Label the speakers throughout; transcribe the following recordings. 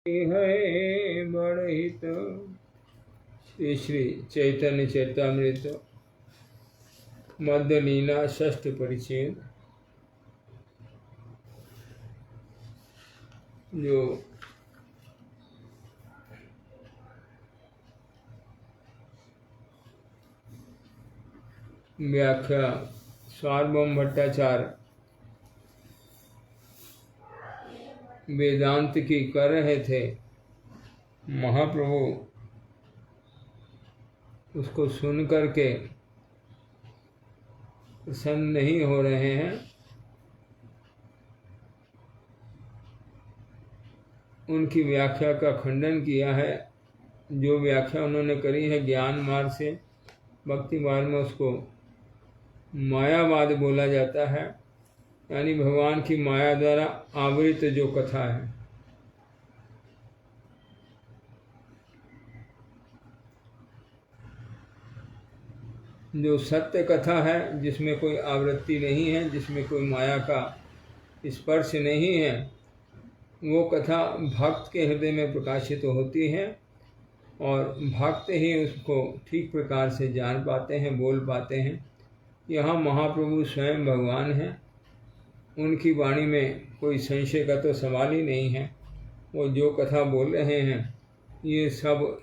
Speaker 1: है बड़हित। श्री श्री चैतन्य चैतामृत मध्य लीला षष्ठ परिच्छेद। जो व्याख्या सार्वभौम भट्टाचार्य वेदांत की कर रहे थे, महाप्रभु उसको सुन करके प्रसन्न नहीं हो रहे हैं। उनकी व्याख्या का खंडन किया है। जो व्याख्या उन्होंने करी है ज्ञान मार्ग से, भक्ति मार्ग में उसको मायावाद बोला जाता है, यानी भगवान की माया द्वारा आवृत जो कथा है। जो सत्य कथा है, जिसमें कोई आवृत्ति नहीं है, जिसमें कोई माया का स्पर्श नहीं है, वो कथा भक्त के हृदय में प्रकाशित होती है और भक्त ही उसको ठीक प्रकार से जान पाते हैं, बोल पाते हैं। यहाँ महाप्रभु स्वयं भगवान हैं, उनकी वाणी में कोई संशय का तो सवाल ही नहीं है। वो जो कथा बोल रहे हैं ये सब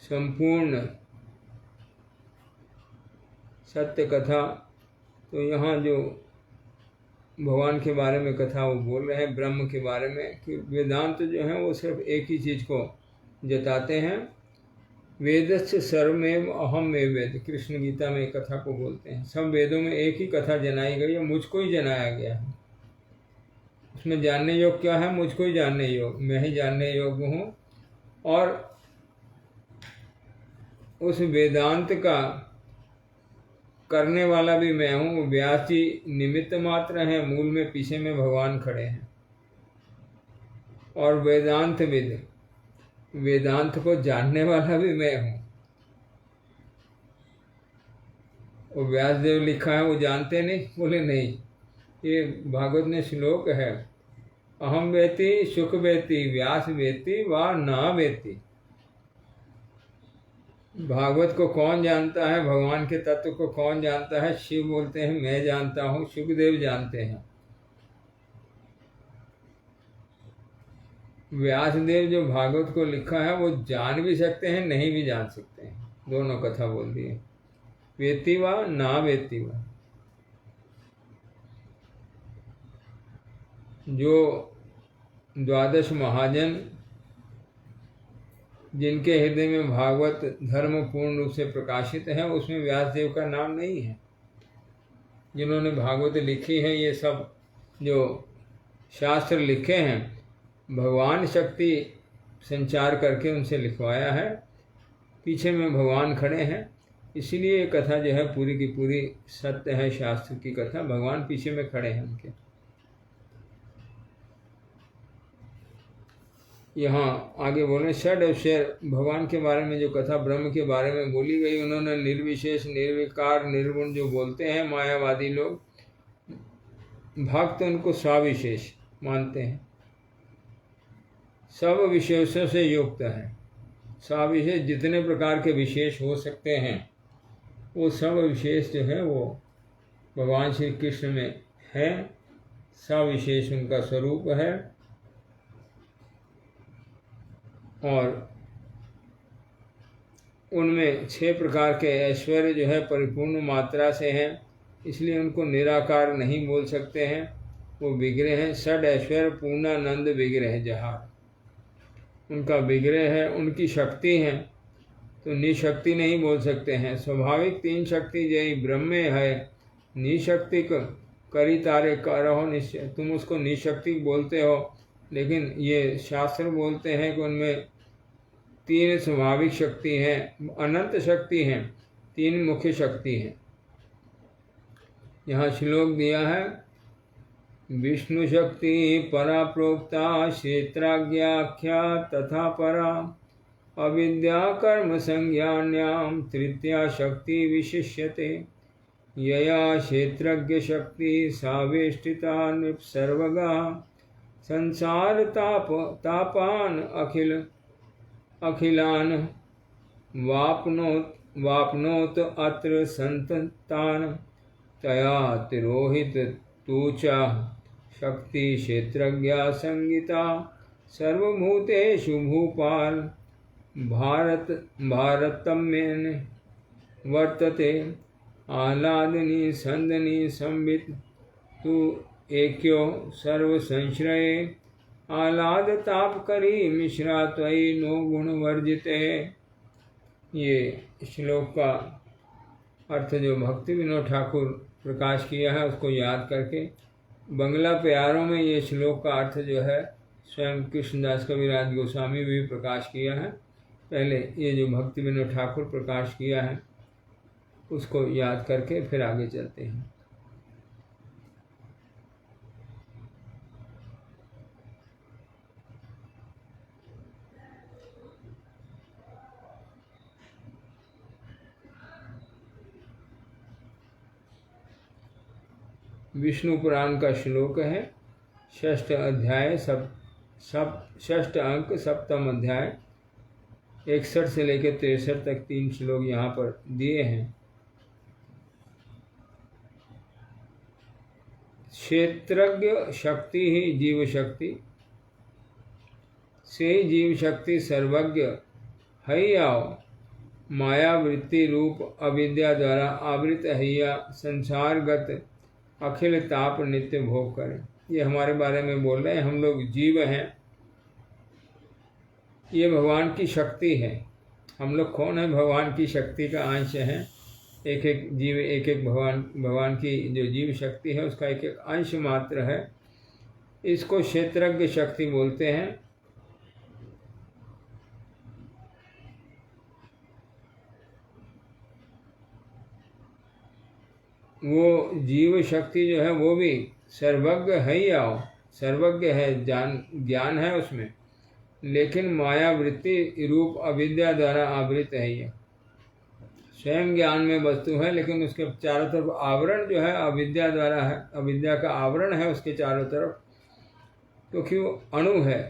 Speaker 1: संपूर्ण सत्य कथा। तो यहाँ जो भगवान के बारे में कथा वो बोल रहे हैं, ब्रह्म के बारे में, कि वेदांत जो है वो सिर्फ एक ही चीज़ को जताते हैं। वेदस्य सर्वमेव अहम में वेद, कृष्ण गीता में एक कथा को बोलते हैं। सब वेदों में एक ही कथा जनाई गई है, मुझको ही जनाया गया है। उसमें जानने योग क्या है? मुझको ही जानने योग, मैं ही जानने योग्य हूँ। और उस वेदांत का करने वाला भी मैं हूँ। व्यास जी निमित्त मात्र हैं, मूल में पीछे में भगवान खड़े हैं। और वेदांत विद, वेदांत को जानने वाला भी मैं हूँ। वो व्यासदेव लिखा है, वो जानते नहीं? बोले नहीं, ये भागवत में श्लोक है, अहम वेति सुख वेति व्यास वेति वा ना वेति। भागवत को कौन जानता है? भगवान के तत्व को कौन जानता है? शिव बोलते हैं मैं जानता हूँ, सुखदेव जानते हैं। व्यासदेव जो भागवत को लिखा है वो जान भी सकते हैं, नहीं भी जान सकते हैं। दोनों कथा बोल दिए, वेति वा ना वेति वा। जो द्वादश महाजन जिनके हृदय में भागवत धर्म पूर्ण रूप से प्रकाशित है, उसमें व्यासदेव का नाम नहीं है। जिन्होंने भागवत लिखी है, ये सब जो शास्त्र लिखे हैं, भगवान शक्ति संचार करके उनसे लिखवाया है। पीछे में भगवान खड़े हैं, इसीलिए ये कथा जो है पूरी की पूरी सत्य है। शास्त्र की कथा, भगवान पीछे में खड़े हैं उनके। यहाँ आगे बोले षड अक्षर भगवान के बारे में जो कथा ब्रह्म के बारे में बोली गई, उन्होंने निर्विशेष निर्विकार निर्गुण जो बोलते हैं मायावादी लोग, भक्त उनको सविशेष मानते हैं, सब विशेषों से युक्त है। सविशेष जितने प्रकार के विशेष हो सकते हैं वो सब विशेष जो है वो भगवान श्री कृष्ण में है। सविशेष उनका स्वरूप है और उनमें 6 प्रकार के ऐश्वर्य जो है परिपूर्ण मात्रा से हैं, इसलिए उनको निराकार नहीं बोल सकते हैं। वो विग्रह हैं, षड ऐश्वर्य पूर्णानंद विग्रह जहाँ उनका विग्रह है, उनकी शक्ति है, तो निशक्ति नहीं बोल सकते हैं। स्वाभाविक 3 शक्ति जय ब्रह्म है, निशक्ति करी तारे करहो निश्चय, तुम उसको निशक्ति बोलते हो, लेकिन ये शास्त्र बोलते हैं कि उनमें 3 स्वाभाविक शक्ति हैं, अनंत शक्ति हैं, 3 मुख्य शक्ति हैं। यहाँ श्लोक दिया है, विष्णु शक्ति परा प्रोक्ता क्षेत्राज्ञाख्या तथा परा अविद्या कर्म संज्ञान्याम तृतीया शक्ति विशिष्यते। यया क्षेत्रज्ञ शक्ति सावेष्टिता नृपसर्वगा संसार तापान अखिलान वाप्नोत अत्र संततान तया तिरोहित तूचा शक्ति क्षेत्रज्ञा संगीता सर्वभूतेषु भूपाल भारतम्येन वर्तते आह्लादनी संदनी संबित तु एक्यो सर्व संश्रये आह्लाद तापकरी मिश्रा त्वयि नो गुण वर्जिते। ये श्लोक का अर्थ जो भक्ति विनोद ठाकुर प्रकाश किया है उसको याद करके बंगला प्यारों में ये श्लोक का अर्थ जो है स्वयं कृष्णदास कविराज गोस्वामी भी प्रकाश किया है। पहले ये जो भक्ति विनोद ठाकुर प्रकाश किया है उसको याद करके फिर आगे चलते हैं। विष्णु पुराण का श्लोक है, षष्ठ अध्याय षष्ठ अंक सप्तम अध्याय 61 से लेकर 63 तक 3 श्लोक यहाँ पर दिए हैं। क्षेत्रज्ञ शक्ति ही जीव शक्ति से जीव शक्ति सर्वज्ञ हैयाओ माया वृत्ति रूप अविद्या द्वारा आवृत हैया संसारगत अखिल ताप नित्य भोग करें। ये हमारे बारे में बोल रहे हैं, हम लोग जीव हैं, ये भगवान की शक्ति है। हम लोग कौन है? भगवान की शक्ति का अंश हैं। एक एक जीव एक एक भगवान की जो जीव शक्ति है उसका एक एक अंश मात्र है। इसको क्षेत्रज्ञ शक्ति बोलते हैं। वो जीव शक्ति जो है वो भी सर्वज्ञ है या सर्वज्ञ है, ज्ञान है उसमें, लेकिन माया वृत्ति रूप अविद्या द्वारा आवृत है। ये स्वयं ज्ञान में वस्तु है लेकिन उसके चारों तरफ आवरण जो है अविद्या द्वारा है, अविद्या का आवरण है उसके चारों तरफ, क्योंकि वो अणु है।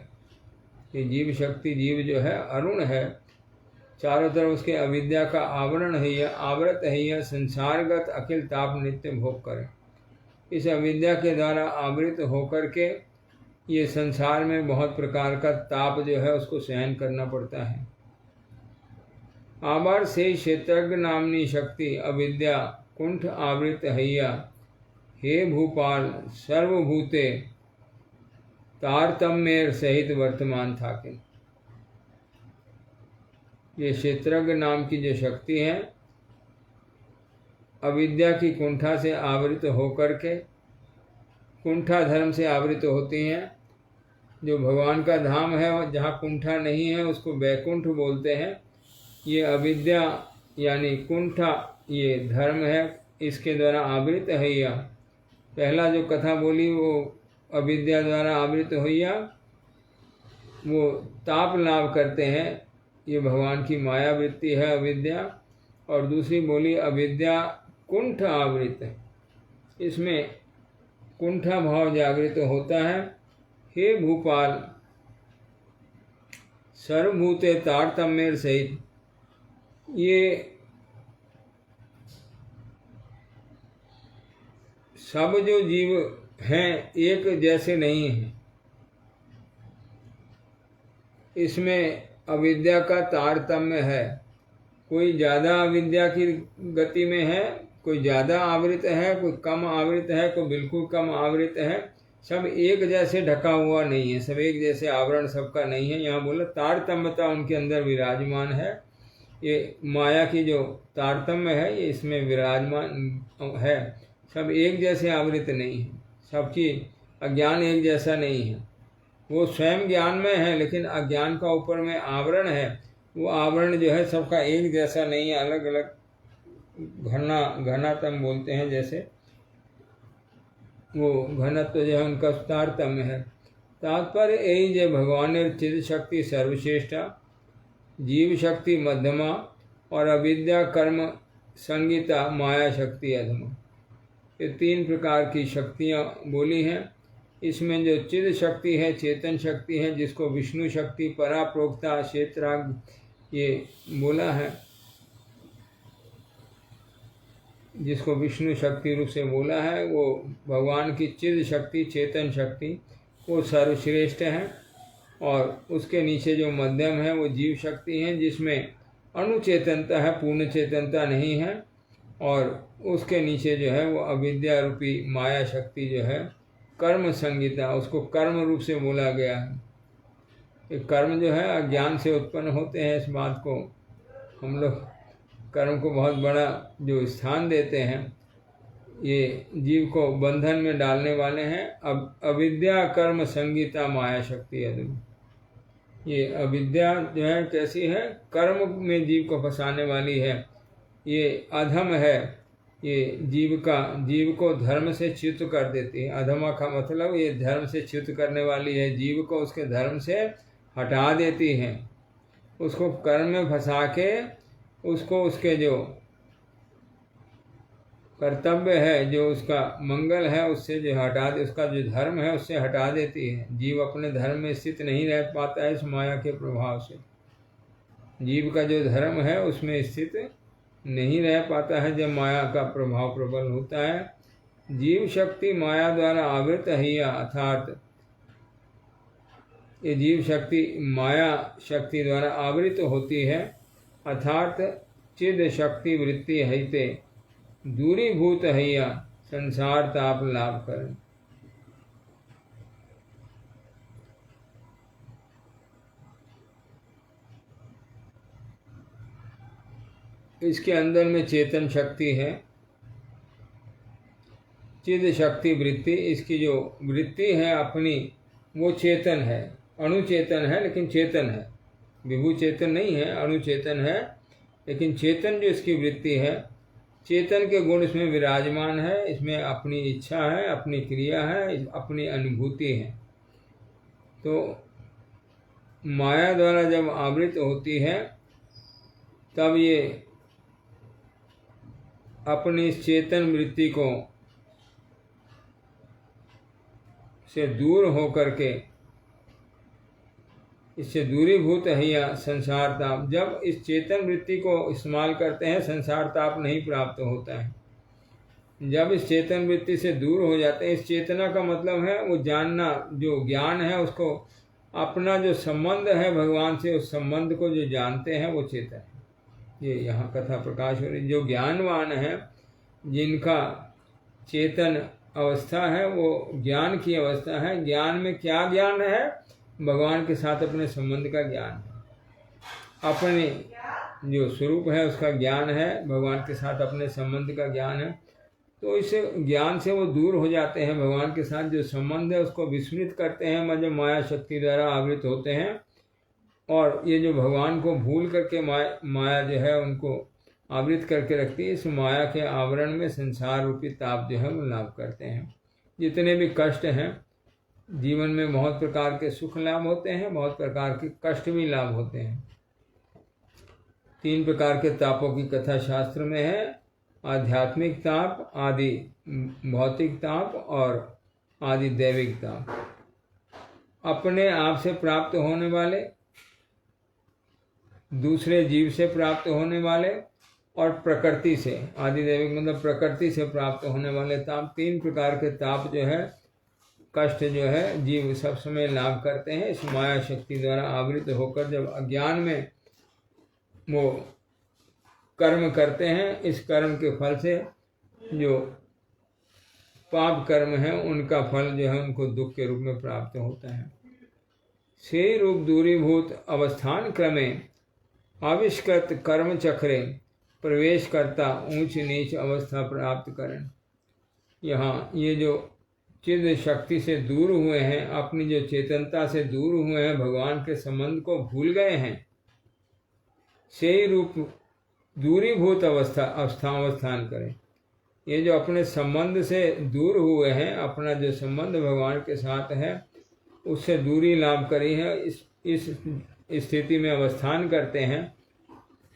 Speaker 1: ये जीव शक्ति जीव जो है अरुण है, चारों तरफ उसके अविद्या का आवरण है, यह आवृत है, यह संसारगत अखिल ताप नित्य भोग करे। इस अविद्या के द्वारा आवृत होकर के ये संसार में बहुत प्रकार का ताप जो है उसको सहन करना पड़ता है। आबार से क्षेत्रज्ञ नामनी शक्ति अविद्या कुंठ आवृत हैया हे भूपाल सर्वभूते तारतम्य सहित वर्तमान था के। ये क्षेत्रज्ञ नाम की जो शक्ति है अविद्या की कुंठा से आवृत होकर के, कुंठा धर्म से आवृत होती हैं। जो भगवान का धाम है जहाँ कुंठा नहीं है उसको वैकुंठ बोलते हैं। ये अविद्या यानी कुंठा ये धर्म है, इसके द्वारा आवृत हैया। पहला जो कथा बोली वो अविद्या द्वारा आवृत हैया, वो ताप लाभ करते हैं, ये भगवान की माया वृत्ति है अविद्या। और दूसरी बोली अविद्या कुंठ आवृत है, इसमें कुंठा भाव जागृत होता है। हे भूपाल सर्वभूते तारतम्य सहित, ये सब जो जीव हैं एक जैसे नहीं हैं, इसमें अविद्या का तारतम्य है। कोई ज़्यादा अविद्या की गति में है, कोई ज़्यादा आवृत है, कोई कम आवृत है, कोई बिल्कुल कम आवृत है। सब एक जैसे ढका हुआ नहीं है, सब एक जैसे आवरण सबका नहीं है। यहाँ बोला तारतम्यता उनके अंदर विराजमान है। ये माया की जो तारतम्य है ये इसमें विराजमान है। सब एक जैसे आवृत नहीं है, सबकी अज्ञान एक जैसा नहीं है। वो स्वयं ज्ञान में है लेकिन अज्ञान का ऊपर में आवरण है, वो आवरण जो है सबका एक जैसा नहीं है, अलग अलग घनातम बोलते हैं, जैसे वो घनत्व जो है उनका तारतम्य है। तात्पर्य यही जो भगवान चिद शक्ति सर्वश्रेष्ठा, जीव शक्ति मध्यमा और अविद्या कर्म संगीता माया शक्ति अधमा। ये 3 प्रकार की शक्तियाँ बोली हैं। इसमें जो चिद शक्ति है, चेतन शक्ति है, जिसको विष्णु शक्ति, परा, प्रोक्ता, क्षेत्राग ये बोला है, जिसको विष्णु शक्ति रूप से बोला है, वो भगवान की चिद शक्ति, चेतन शक्ति, वो सर्वश्रेष्ठ है। और उसके नीचे जो मध्यम है वो जीव शक्ति है, जिसमें अनुचेतनता है, पूर्ण चेतनता नहीं है। और उसके नीचे जो है वो अविद्या रूपी माया शक्ति जो है, कर्म संगीता, उसको कर्म रूप से बोला गया है। ये कर्म जो है अज्ञान से उत्पन्न होते हैं। इस बात को हम लोग कर्म को बहुत बड़ा जो स्थान देते हैं, ये जीव को बंधन में डालने वाले हैं। अब अविद्या कर्म संगीता माया शक्ति अधम। ये अविद्या जो है कैसी है, कर्म में जीव को फंसाने वाली है, ये अधम है। ये जीव को धर्म से च्युत कर देती है। अधमा का मतलब ये धर्म से च्युत करने वाली है, जीव को उसके धर्म से हटा देती है। उसको कर्म में फंसा के उसको उसके जो कर्तव्य है, जो उसका मंगल है, उससे जो हटा दे, उसका जो धर्म है उससे हटा देती है। जीव अपने धर्म में स्थित नहीं रह पाता है इस माया के प्रभाव से। जीव का जो धर्म है उसमें स्थित नहीं रह पाता है जब माया का प्रभाव प्रबल होता है। जीव शक्ति माया द्वारा आवृत है, अर्थात ये जीव शक्ति माया शक्ति द्वारा आवृत होती है, अर्थात चिद शक्ति वृत्ति हैते दूरीभूत हैया संसार ताप लाभ करें। इसके अंदर में चेतन शक्ति है, चिद शक्ति वृत्ति। इसकी जो वृत्ति है अपनी, वो चेतन है, अणुचेतन है लेकिन चेतन है। विभू चेतन नहीं है, अणुचेतन है, लेकिन चेतन जो इसकी वृत्ति है, चेतन के गुण इसमें विराजमान है। इसमें अपनी इच्छा है, अपनी क्रिया है, अपनी अनुभूति है। तो माया द्वारा जब आवृत होती है तब ये अपनी चेतन वृत्ति को से दूर होकर के, इससे दूरीभूत है या संसार ताप। जब इस चेतन वृत्ति को इस्तेमाल करते हैं संसार ताप नहीं प्राप्त होता है। जब इस चेतन वृत्ति से दूर हो जाते हैं, इस चेतना का मतलब है वो जानना, जो ज्ञान है उसको, अपना जो संबंध है भगवान से, उस संबंध को जो जानते हैं वो चेतन है। ये यहाँ कथा प्रकाश हो रही। जो ज्ञानवान है, जिनका चेतन अवस्था है, वो ज्ञान की अवस्था है। ज्ञान में क्या ज्ञान है? भगवान के साथ अपने संबंध का ज्ञान है, अपने जो स्वरूप है उसका ज्ञान है, भगवान के साथ अपने संबंध का ज्ञान है। तो इस ज्ञान से वो दूर हो जाते हैं, भगवान के साथ जो संबंध है उसको विस्मृत करते हैं, जब माया शक्ति द्वारा आवृत होते हैं। और ये जो भगवान को भूल करके माया जो है उनको आवृत करके रखती है, इस माया के आवरण में संसार रूपी ताप जो है वो लाभ करते हैं। जितने भी कष्ट हैं जीवन में, बहुत प्रकार के सुख लाभ होते हैं, बहुत प्रकार के कष्ट भी लाभ होते हैं। 3 प्रकार के तापों की कथा शास्त्र में है, आध्यात्मिक ताप, आदि भौतिक ताप और आदि दैविक ताप। अपने आप से प्राप्त होने वाले, दूसरे जीव से प्राप्त होने वाले और प्रकृति से, आदि दैविक मतलब प्रकृति से प्राप्त होने वाले ताप। 3 प्रकार के ताप जो है, कष्ट जो है, जीव सब समय लाभ करते हैं इस माया शक्ति द्वारा आवृत होकर। जब अज्ञान में वो कर्म करते हैं, इस कर्म के फल से जो पाप कर्म है उनका फल जो है उनको दुख के रूप में प्राप्त होता है। से रूप दूरीभूत अवस्थान क्रमे आविष्कृत कर्म चक्रे प्रवेश करता ऊंच नीच अवस्था प्राप्त करें। यहाँ ये जो चिद शक्ति से दूर हुए हैं, अपनी जो चेतनता से दूर हुए हैं, भगवान के संबंध को भूल गए हैं, से रूप दूरीभूत अवस्थान करें। ये जो अपने संबंध से दूर हुए हैं, अपना जो संबंध भगवान के साथ है उससे दूरी लाभ करी है, इस स्थिति में अवस्थान करते हैं,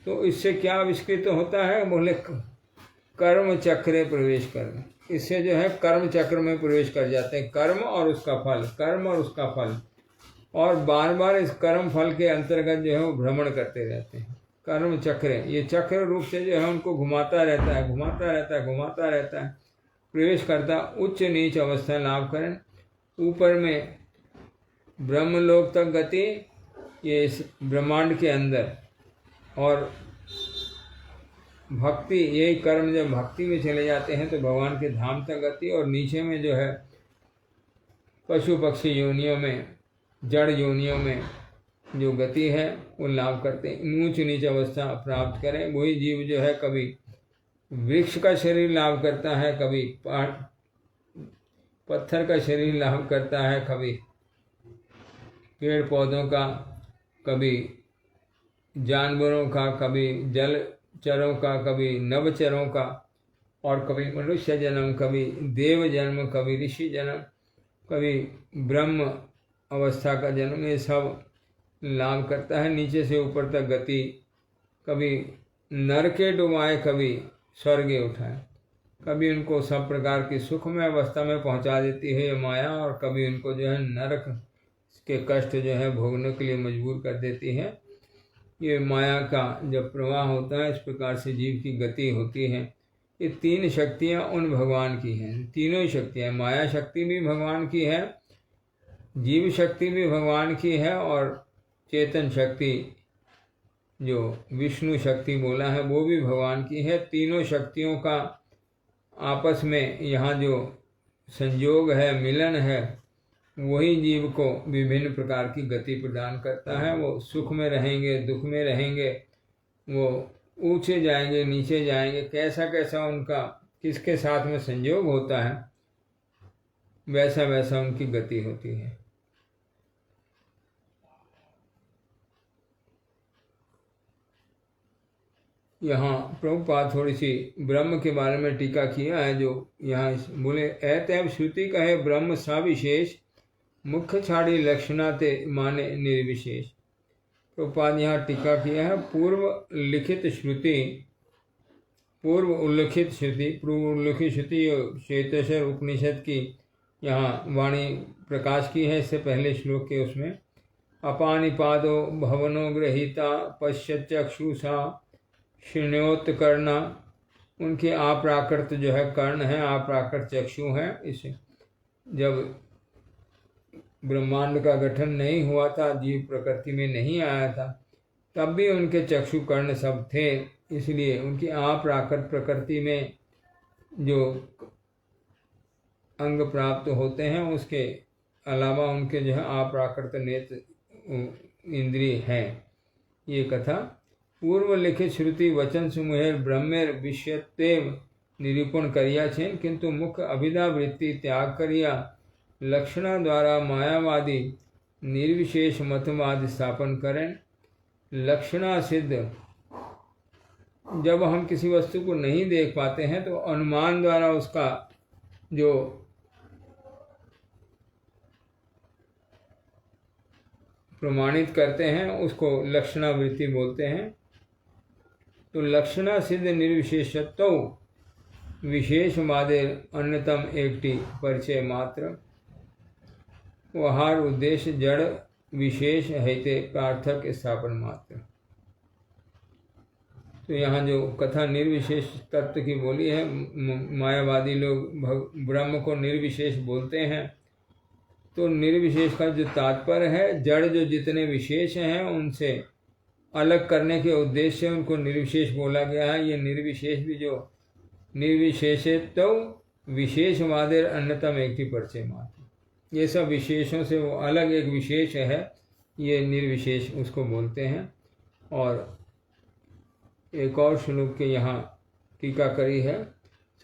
Speaker 1: तो इससे क्या आविष्कृत होता है? बोले कर्म चक्रे प्रवेश कर, इससे जो है कर्म चक्र में प्रवेश कर जाते हैं। कर्म और उसका फल, कर्म और उसका फल, और बार बार इस कर्म फल के अंतर्गत जो है वो भ्रमण करते रहते हैं। कर्म चक्र, ये चक्र रूप से जो है उनको घुमाता रहता है, घुमाता रहता है, घुमाता रहता है, प्रवेश करता, उच्च नीच अवस्था लाभ करें, ऊपर में ब्रह्मलोक तक गति, ये इस ब्रह्मांड के अंदर, और भक्ति, यही कर्म जब भक्ति में चले जाते हैं तो भगवान के धाम तक गति, और नीचे में जो है पशु पक्षी योनियों में, जड़ योनियों में जो गति है वो लाभ करते हैं, ऊंच नीच अवस्था प्राप्त करें। वही जीव जो है कभी वृक्ष का शरीर लाभ करता है, कभी पत्थर का शरीर लाभ करता है, कभी पेड़ पौधों का, कभी जानवरों का, कभी जलचरों का, कभी नवचरों का, और कभी मनुष्य जन्म, कभी देव जन्म, कभी ऋषि जन्म, कभी ब्रह्म अवस्था का जन्म, ये सब लाभ करता है। नीचे से ऊपर तक गति, कभी नरके डुबाए, कभी स्वर्गे उठाए, कभी उनको सब प्रकार की सुखमय अवस्था में पहुंचा देती है ये माया, और कभी उनको जो है नरक के कष्ट जो है भोगने के लिए मजबूर कर देती है। ये माया का जब प्रवाह होता है, इस प्रकार से जीव की गति होती है। ये तीन शक्तियाँ उन भगवान की हैं, तीनों ही शक्तियाँ, माया शक्ति भी भगवान की है, जीव शक्ति भी भगवान की है, और चेतन शक्ति जो विष्णु शक्ति बोला है वो भी भगवान की है। तीनों शक्तियों का आपस में यहाँ जो संयोग है, मिलन है, वही जीव को विभिन्न प्रकार की गति प्रदान करता है। वो सुख में रहेंगे, दुख में रहेंगे, वो ऊंचे जाएंगे, नीचे जाएंगे, कैसा कैसा उनका किसके साथ में संयोग होता है, वैसा वैसा उनकी गति होती है। यहाँ प्रभुपाद थोड़ी सी ब्रह्म के बारे में टीका किया है, जो यहाँ बोले ऐतैव श्रुति कहे ब्रह्म सविशेष, मुख्य छाड़ी लक्षणाते माने निर्विशेष। प्रभुपाद यहाँ टीका किया है, पूर्व उल्लिखित श्रुति श्वेतेश्वर उपनिषद की यहाँ वाणी प्रकाश की है। इससे पहले श्लोक के उसमें अपानिपादो भवनो गृहीता पश्यचक्षुषा शृण्योत्कर्णा, उनके अप्राकृत जो है कर्ण है, अप्राकृत चक्षु हैं। इसे जब ब्रह्मांड का गठन नहीं हुआ था, जीव प्रकृति में नहीं आया था, तब भी उनके चक्षु कर्ण सब थे। इसलिए उनकी अप्राकृत प्रकृति में जो अंग प्राप्त होते हैं, उसके अलावा उनके जो है अप्राकृत नेत्र इंद्रिय हैं। ये कथा पूर्व लिखित श्रुति वचन समूहेर ब्रह्मेर विषयत्वेव निरूपण करिया छे, किंतु मुख्य अभिधा वृत्ति त्याग करिया लक्षणा द्वारा मायावादी निर्विशेष मतवाद स्थापन करें। लक्षणा सिद्ध, जब हम किसी वस्तु को नहीं देख पाते हैं तो अनुमान द्वारा उसका जो प्रमाणित करते हैं उसको लक्षणावृत्ति बोलते हैं। तो लक्षणा सिद्ध निर्विशेषत्व विशेषवादेर अन्यतम एकटी परिचय मात्र, वहार उद्देश्य जड़ विशेष हैते प्रार्थक स्थापन मात्र। तो यहाँ जो कथा निर्विशेष तत्व की बोली है, मायावादी लोग ब्रह्म को निर्विशेष बोलते हैं। तो निर्विशेष का जो तात्पर्य है, जड़ जो जितने विशेष हैं उनसे अलग करने के उद्देश्य से उनको निर्विशेष बोला गया है। ये निर्विशेष भी जो निर्विशेष तो विशेषवादेर अन्यतम एक ही परिचय मात्र, ये सब विशेषों से वो अलग एक विशेष है, ये निर्विशेष उसको बोलते हैं। और एक और श्लोक के यहाँ टीका करी है,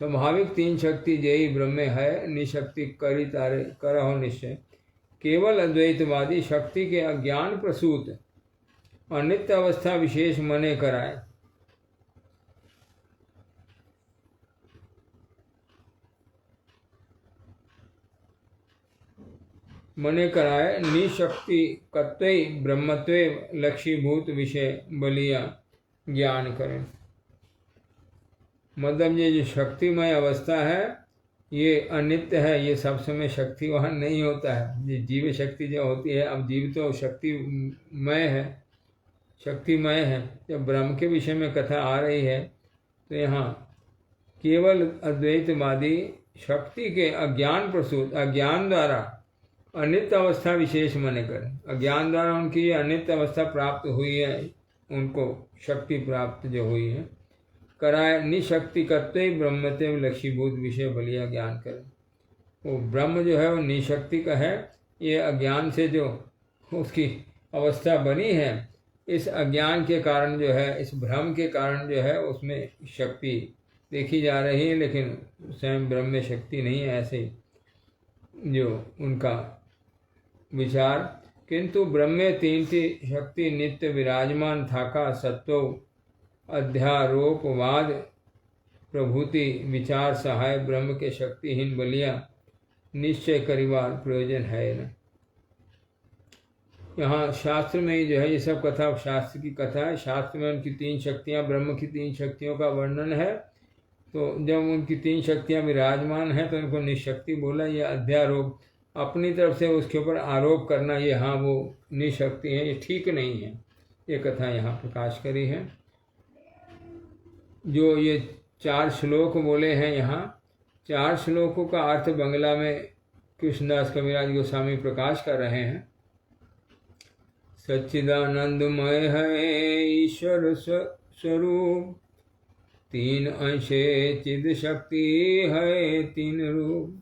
Speaker 1: स्वाभाविक तीन शक्ति जयी ब्रह्म है, निशक्ति करी तारे करहो निश्चय। केवल अद्वैतवादी शक्ति के अज्ञान प्रसूत अनित्य अवस्था विशेष मने कराए। मने कराए निशक्ति कत्वै ब्रह्मत्वे लक्षीभूत विषय बलिया ज्ञान करें। मतलब ये जो शक्तिमय अवस्था है ये अनित्य है, ये सब समय शक्तिवान नहीं होता है। ये जीव शक्ति जो होती है, अब जीव तो शक्तिमय है, शक्तिमय है। जब ब्रह्म के विषय में कथा आ रही है तो यहाँ केवल अद्वैतवादी शक्ति के अज्ञान प्रसूत, अज्ञान द्वारा अनित्य अवस्था विशेष माने करें। अज्ञान द्वारा उनकी अनित्य अवस्था प्राप्त हुई है, उनको शक्ति प्राप्त जो हुई है, कराए निशक्ति करते ब्रह्मते लक्ष्मीभूत विषय बलिया ज्ञान करें। वो ब्रह्म जो है वो निशक्ति का है। ये अज्ञान से जो उसकी अवस्था बनी है, इस अज्ञान के कारण जो है, इस भ्रम के कारण जो है उसमें शक्ति देखी जा रही है, लेकिन स्वयं ब्रह्म में शक्ति नहीं है, ऐसे जो उनका विचार। किंतु ब्रह्म में तीन शक्ति नित्य विराजमान थाका सत्व अध्यारोपवाद प्रभूति विचार सहाय ब्रह्म के शक्तिहीन बलिया निश्चय करिवार प्रयोजन है न। यहाँ शास्त्र में ही जो है ये सब कथा शास्त्र की कथा है। शास्त्र में उनकी तीन शक्तियाँ, ब्रह्म की तीन शक्तियों का वर्णन है। तो जब उनकी तीन शक्तियाँ विराजमान हैं तो उनको निशक्ति बोला। ये अध्यारोप, अपनी तरफ से उसके ऊपर आरोप करना, ये हाँ वो निशक्ति है, ये ठीक नहीं है। ये कथा यहाँ प्रकाश करी है। जो ये 4 श्लोक बोले हैं यहाँ, 4 श्लोकों का अर्थ बंगला में कृष्णदास कविराज गोस्वामी प्रकाश कर रहे हैं। सच्चिदानंदमय है ईश्वर स्वरूप, 3 अंशे चिद शक्ति है 3 रूप।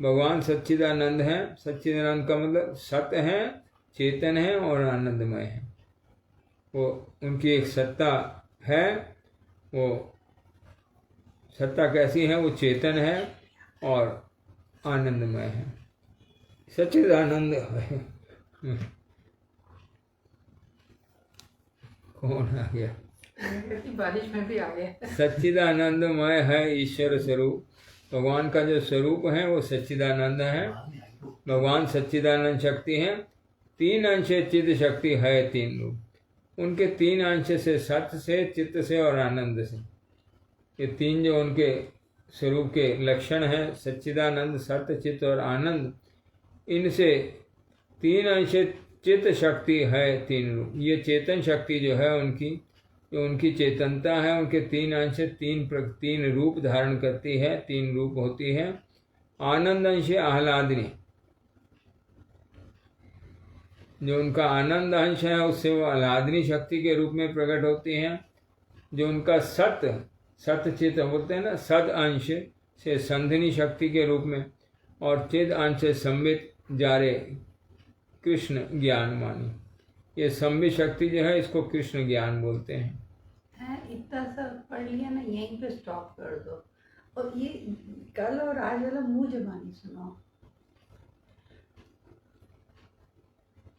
Speaker 1: भगवान सच्चिदानंद है। सच्चिदानंद का मतलब सत्य है, चेतन है और आनंदमय है। वो उनकी एक सत्ता है। वो सत्ता कैसी है? वो चेतन है और आनंदमय है, सच्चिदानंद है। कौन आ गया?
Speaker 2: बारिश में भी आ गया।
Speaker 1: सच्चिदानंदमय है ईश्वर स्वरूप। भगवान का जो स्वरूप है वो सच्चिदानंद है। भगवान सच्चिदानंद शक्ति है। 3 अंश चित्त शक्ति है 3 रूप। उनके 3 अंश से, सत्य से, चित्त से और आनंद से, ये 3 जो उनके स्वरूप के लक्षण हैं, सच्चिदानंद, सत्य, चित्त और आनंद, इनसे 3 अंश चित्त शक्ति है 3 रूप। ये चेतन शक्ति जो है उनकी, जो उनकी चेतनता है, उनके 3 अंश 3 रूप धारण करती है, 3 रूप होती है। आनंद अंश आह्लादनी, जो उनका आनंद अंश है उससे वो आह्लादनी शक्ति के रूप में प्रकट होती हैं। जो उनका सत्य चित्त बोलते हैं ना, सद अंश से संधिनी शक्ति के रूप में, और चिद अंश से संबित जारे कृष्ण ज्ञान मानी। ये संबित शक्ति जो है इसको कृष्ण ज्ञान बोलते हैं।
Speaker 2: इतना सब पढ़ लिया ना, यहीं पे स्टॉप कर दो। और ये कल और आज वाला मुंह जबानी सुनाओ।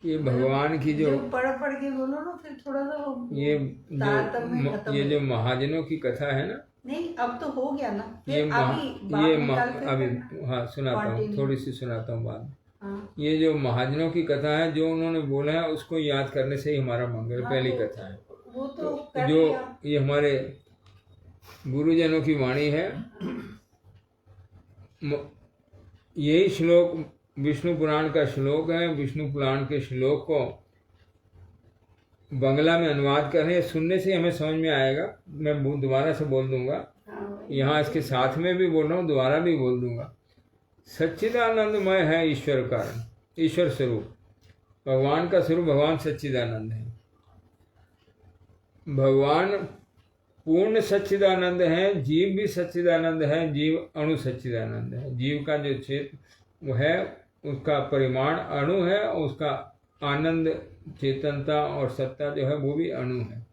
Speaker 1: ये भगवान की जो
Speaker 2: पढ़ के बोलो ना, फिर थोड़ा सा
Speaker 1: ये जो महाजनों की कथा है ना,
Speaker 2: नहीं अब तो हो गया ना,
Speaker 1: अभी हाँ सुनाता हूँ, थोड़ी सी सुनाता हूँ बात। ये जो महाजनों की कथा है, जो उन्होंने बोला है उसको याद करने से ही हमारा मंगल। पहली कथा है
Speaker 2: वो तो
Speaker 1: जो ये हमारे गुरुजनों की वाणी है। यही श्लोक विष्णु पुराण का श्लोक है। विष्णु पुराण के श्लोक को बंगला में अनुवाद कर रहे हैं, सुनने से हमें समझ में आएगा। मैं दोबारा से बोल दूंगा, यहाँ इसके साथ में भी बोल रहा हूँ, दोबारा भी बोल दूंगा। सच्चिदानंदमय है ईश्वर कारण, ईश्वर स्वरूप, भगवान का स्वरूप भगवान सच्चिदानंद है। भगवान पूर्ण सच्चिदानंद है, जीव भी सच्चिदानंद है, जीव अणु सच्चिदानंद है। जीव का जो क्षेत्र वो है, उसका परिमाण अणु है, और उसका आनंद, चेतनता और सत्ता जो है वो भी अणु है।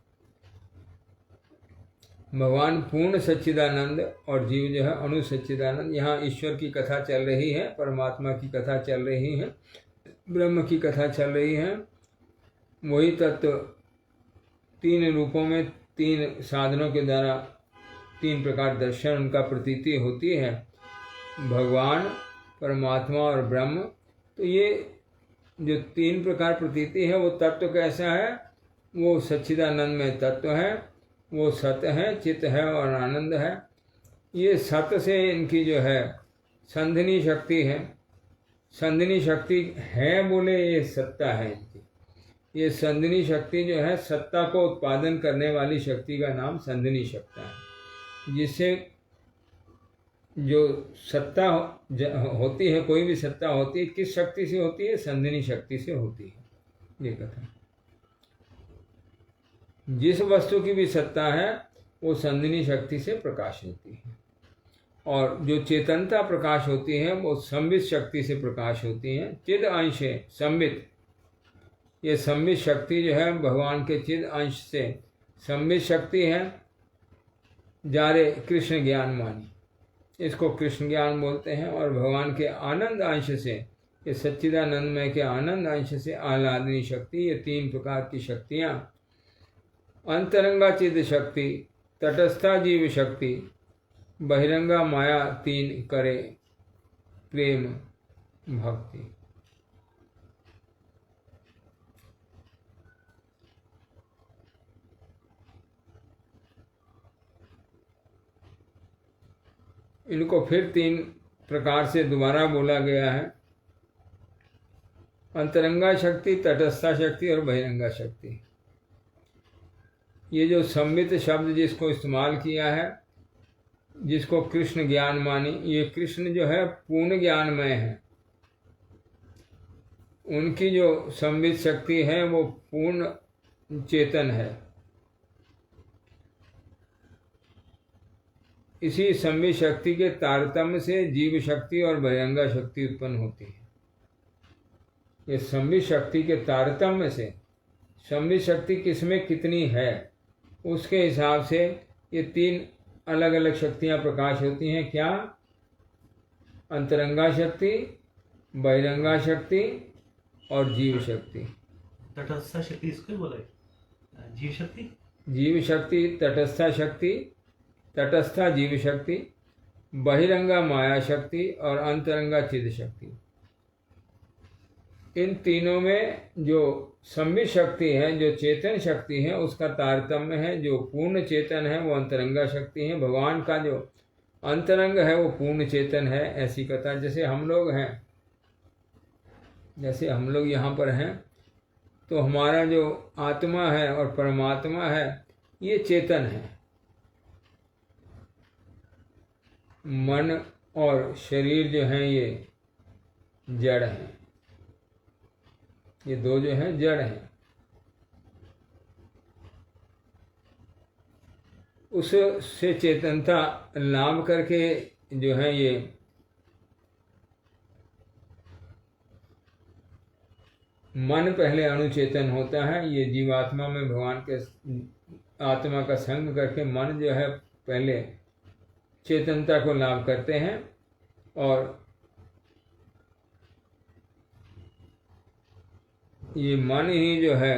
Speaker 1: भगवान पूर्ण सच्चिदानंद और जीव जो है अणु सच्चिदानंद। यहाँ ईश्वर की कथा चल रही है, परमात्मा की कथा चल रही है, ब्रह्म की कथा चल रही है। वही तत्व 3 रूपों में, 3 साधनों के द्वारा 3 प्रकार दर्शन उनका प्रतीति होती है, भगवान, परमात्मा और ब्रह्म। तो ये जो 3 प्रकार प्रतीति है वो तत्व कैसा है? वो सच्चिदानंद में तत्व है, वो सत है, चित्त है और आनंद है। ये सत से इनकी जो है संधिनी शक्ति है। संधिनी शक्ति है बोले ये सत्ता है इनकी। ये संधिनी शक्ति जो है सत्ता को उत्पादन करने वाली शक्ति का नाम संधिनी शक्ति है। जिससे जो सत्ता होती है, कोई भी सत्ता होती है, किस शक्ति से होती है? संधिनी शक्ति से होती है। ये कथन, जिस वस्तु की भी सत्ता है वो संधिनी शक्ति से प्रकाश होती है। और जो चेतनता प्रकाश होती है वो संबित शक्ति से प्रकाश होती है। चिद अंश है संबित, ये संबित शक्ति जो है भगवान के चिद अंश से संबित शक्ति है। जारे कृष्ण ज्ञान मानी, इसको कृष्ण ज्ञान बोलते हैं। और भगवान के आनंद अंश से, ये सच्चिदानंदमय के आनंद अंश से आह्लादनी शक्ति, ये 3 प्रकार की शक्तियाँ। अंतरंगा चिद शक्ति, तटस्था जीव शक्ति, बहिरंगा माया, 3 करे प्रेम भक्ति। इनको फिर 3 प्रकार से दोबारा बोला गया है। अंतरंगा शक्ति, तटस्था शक्ति और बहिरंगा शक्ति। ये जो संबित शब्द जिसको इस्तेमाल किया है, जिसको कृष्ण ज्ञान मानी, ये कृष्ण जो है पूर्ण ज्ञानमय है। उनकी जो संबित शक्ति है वो पूर्ण चेतन है। इसी संबित शक्ति के तारतम्य से जीव शक्ति और बहिरंगा शक्ति उत्पन्न होती है। ये संबित शक्ति के तारतम्य से, संबित शक्ति किसमें कितनी है उसके हिसाब से ये 3 अलग अलग शक्तियां प्रकाश होती हैं। क्या? अंतरंगा शक्ति, बहिरंगा शक्ति और जीव शक्ति।
Speaker 3: तटस्थ शक्ति इसको बोला है, जीव शक्ति।
Speaker 1: जीव शक्ति, तटस्था शक्ति, तटस्था जीव शक्ति, बहिरंगा माया शक्ति और अंतरंगा चिद शक्ति। इन तीनों में जो संबित शक्ति है, जो चेतन शक्ति है, उसका तारतम्य है। जो पूर्ण चेतन है वो अंतरंगा शक्ति है। भगवान का जो अंतरंग है वो पूर्ण चेतन है, ऐसी कथा। जैसे हम लोग हैं, जैसे हम लोग यहाँ पर हैं, तो हमारा जो आत्मा है और परमात्मा है ये चेतन है। मन और शरीर जो हैं ये जड़ हैं। ये 2 जो हैं जड़ हैं। उससे चेतनता लाभ करके जो है ये मन पहले अणुचेतन होता है। ये जीवात्मा में भगवान के आत्मा का संग करके मन जो है पहले चेतनता को लाभ करते हैं। और ये मन ही जो है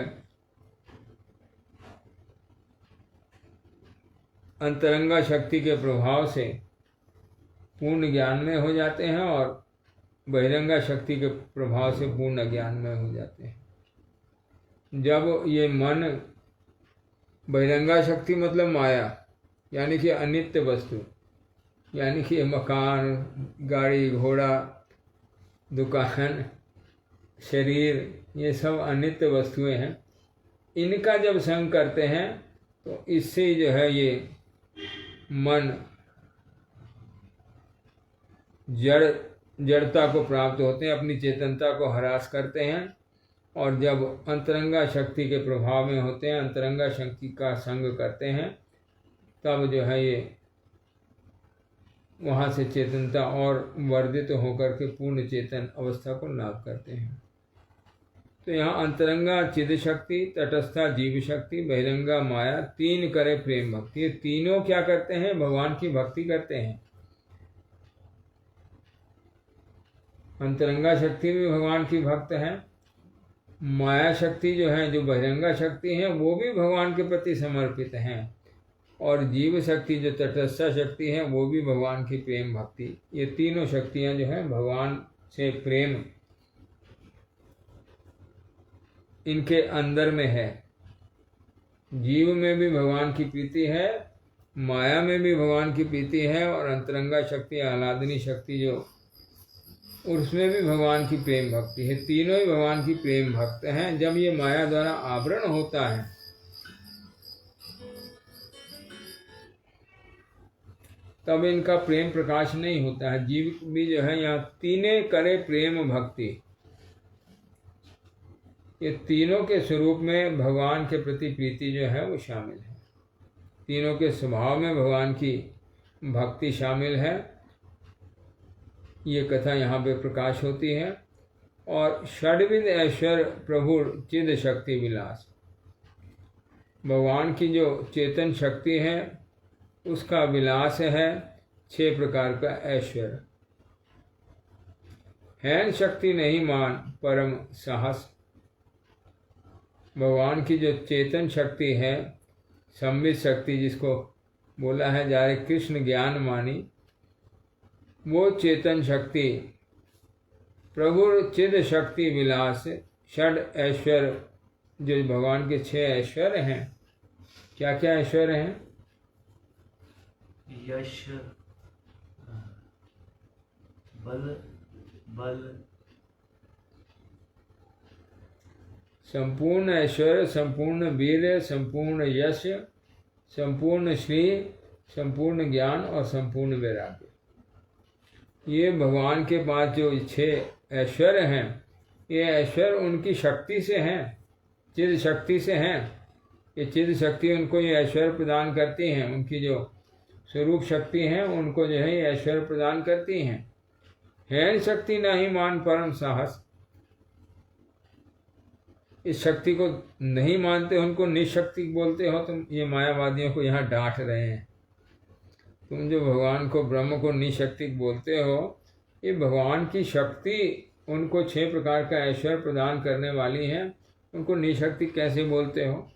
Speaker 1: अंतरंगा शक्ति के प्रभाव से पूर्ण ज्ञान में हो जाते हैं और बहिरंगा शक्ति के प्रभाव से पूर्ण ज्ञान में हो जाते हैं। जब ये मन, बहिरंगा शक्ति मतलब माया, यानी कि अनित्य वस्तु, यानी कि मकान, गाड़ी घोड़ा, दुकान, शरीर, ये सब अनित्य वस्तुएं हैं। इनका जब संग करते हैं तो इससे जो है ये मन जड़ता को प्राप्त होते हैं, अपनी चेतनता को ह्रास करते हैं। और जब अंतरंगा शक्ति के प्रभाव में होते हैं, अंतरंगा शक्ति का संग करते हैं, तब जो है ये वहाँ से चेतनता और वर्धित होकर के पूर्ण चेतन अवस्था को लाभ करते हैं। तो यहाँ अंतरंगा चिद शक्ति, तटस्था जीव शक्ति, बहिरंगा माया, 3 करे प्रेम भक्ति। ये तीनों क्या करते हैं? भगवान की भक्ति करते हैं। अंतरंगा शक्ति भी भगवान की भक्त है। माया शक्ति जो है, जो बहिरंगा शक्ति है, वो भी भगवान के प्रति समर्पित हैं। और जीव शक्ति जो तटस्थ शक्ति है वो भी भगवान की प्रेम भक्ति। ये तीनों शक्तियाँ जो हैं भगवान से प्रेम इनके अंदर में है। जीव में भी भगवान की प्रीति है, माया में भी भगवान की प्रीति है, और अंतरंगा शक्ति, आह्लादनी शक्ति जो, उसमें भी भगवान की प्रेम भक्ति है। तीनों ही भगवान की प्रेम भक्त हैं। जब ये माया द्वारा आवरण होता है तब इनका प्रेम प्रकाश नहीं होता है। जीव भी जो है यहाँ तीने करे प्रेम भक्ति, ये तीनों के स्वरूप में भगवान के प्रति प्रीति जो है वो शामिल है। तीनों के स्वभाव में भगवान की भक्ति शामिल है। ये कथा यहाँ पे प्रकाश होती है। और षड्विध ऐश्वर्य प्रभु चिद शक्ति विलास, भगवान की जो चेतन शक्ति है उसका विलास है 6 प्रकार का ऐश्वर्य। हैन शक्ति नहीं मान परम साहस, भगवान की जो चेतन शक्ति है, संबित शक्ति जिसको बोला है जा रहे कृष्ण ज्ञान मानी, वो चेतन शक्ति प्रभु चिद शक्ति विलास षड ऐश्वर्य, जो भगवान के 6 ऐश्वर्य हैं। क्या क्या ऐश्वर्य हैं?
Speaker 3: यश, बल,
Speaker 1: संपूर्ण ऐश्वर्य, संपूर्ण वीर्य, संपूर्ण यश, संपूर्ण श्री, संपूर्ण ज्ञान और संपूर्ण वैराग्य। ये भगवान के पास जो 6 ऐश्वर्य हैं, ये ऐश्वर्य उनकी शक्ति से हैं, चिद शक्ति से हैं। ये चिद शक्ति उनको ये ऐश्वर्य प्रदान करती हैं। उनकी जो स्वरूप शक्ति हैं उनको जो है ये ऐश्वर्य प्रदान करती हैं। हैन शक्ति नहीं मान परम साहस, इस शक्ति को नहीं मानते, उनको निशक्ति बोलते हो तुम। ये मायावादियों को यहाँ डांट रहे हैं। तुम जो भगवान को, ब्रह्म को निशक्ति बोलते हो, ये भगवान की शक्ति उनको 6 प्रकार का ऐश्वर्य प्रदान करने वाली है, उनको निशक्ति कैसे बोलते हो?